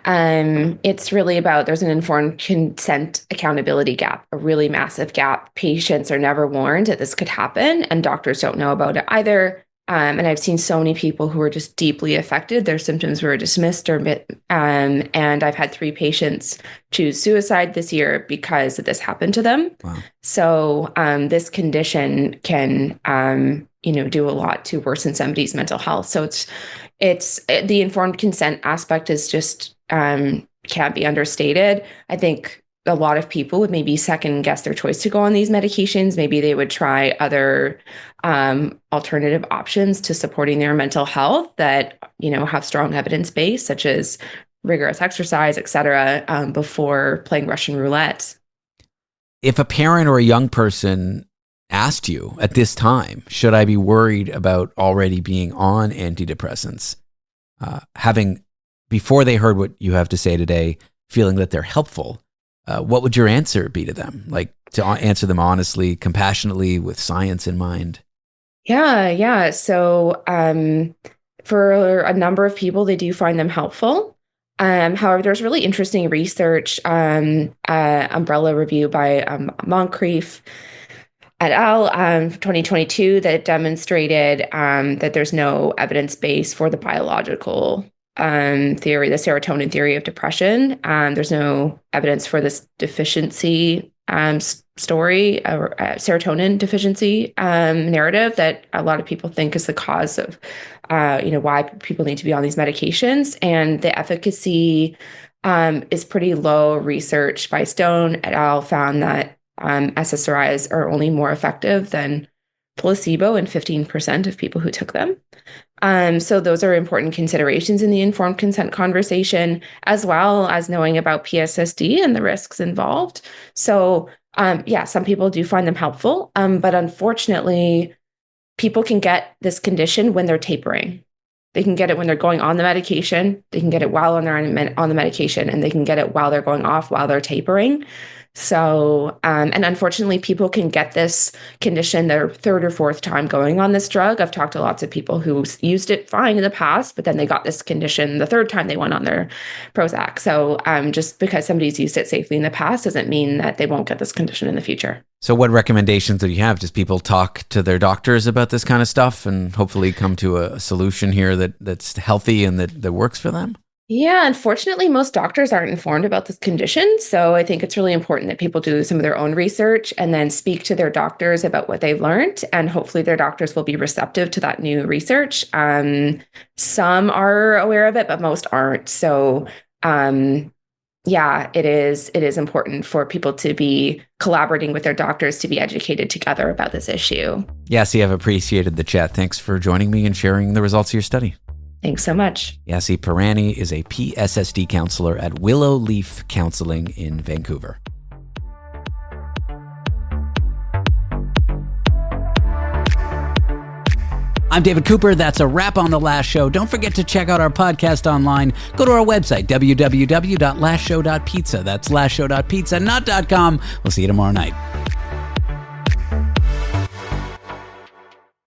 S9: It's really about, there's an informed consent accountability gap, a really massive gap. Patients are never warned that this could happen, and doctors don't know about it either. And I've seen so many people who were just deeply affected. Their symptoms were dismissed, and I've had 3 patients choose suicide this year because this happened to them.
S6: Wow.
S9: So this condition can, do a lot to worsen somebody's mental health. So it's the informed consent aspect is just can't be understated. I think a lot of people would maybe second guess their choice to go on these medications. Maybe they would try other alternative options to supporting their mental health that, have strong evidence base, such as rigorous exercise, et cetera, before playing Russian roulette.
S6: If a parent or a young person asked you at this time, should I be worried about already being on antidepressants, before they heard what you have to say today, feeling that they're helpful, what would your answer be to them? Like to answer them honestly, compassionately, with science in mind?
S9: Yeah. So for a number of people, they do find them helpful. However, there's really interesting research, umbrella review by Moncrief et al. 2022 that demonstrated that there's no evidence base for the biological theory, the serotonin theory of depression. There's no evidence for this deficiency story or serotonin deficiency narrative that a lot of people think is the cause of why people need to be on these medications. And the efficacy is pretty low. Research by Stone et al. Found that SSRIs are only more effective than placebo in 15% of people who took them. So those are important considerations in the informed consent conversation, as well as knowing about PSSD and the risks involved. So some people do find them helpful, but unfortunately, people can get this condition when they're tapering. They can get it when they're going on the medication. They can get it while they're on the medication, and they can get it while they're going off, while they're tapering. So, and unfortunately, people can get this condition their 3rd or 4th time going on this drug. I've talked to lots of people who used it fine in the past, but then they got this condition the 3rd time they went on their Prozac. So just because somebody's used it safely in the past doesn't mean that they won't get this condition in the future.
S6: So what recommendations do you have? Just people talk to their doctors about this kind of stuff and hopefully come to a solution here that's healthy and that works for them?
S9: Yeah, unfortunately, most doctors aren't informed about this condition. So I think it's really important that people do some of their own research and then speak to their doctors about what they've learned. And hopefully their doctors will be receptive to that new research. Some are aware of it, but most aren't. So it is important for people to be collaborating with their doctors to be educated together about this issue.
S6: Yassie, I've appreciated the chat. Thanks for joining me and sharing the results of your study.
S9: Thanks so much.
S6: Yassie Pirani is a PSSD counselor at Willow Leaf Counseling in Vancouver.
S2: I'm David Cooper. That's a wrap on The Last Show. Don't forget to check out our podcast online. Go to our website, www.lastshow.pizza. That's lastshow.pizza, not .com. We'll see you tomorrow night.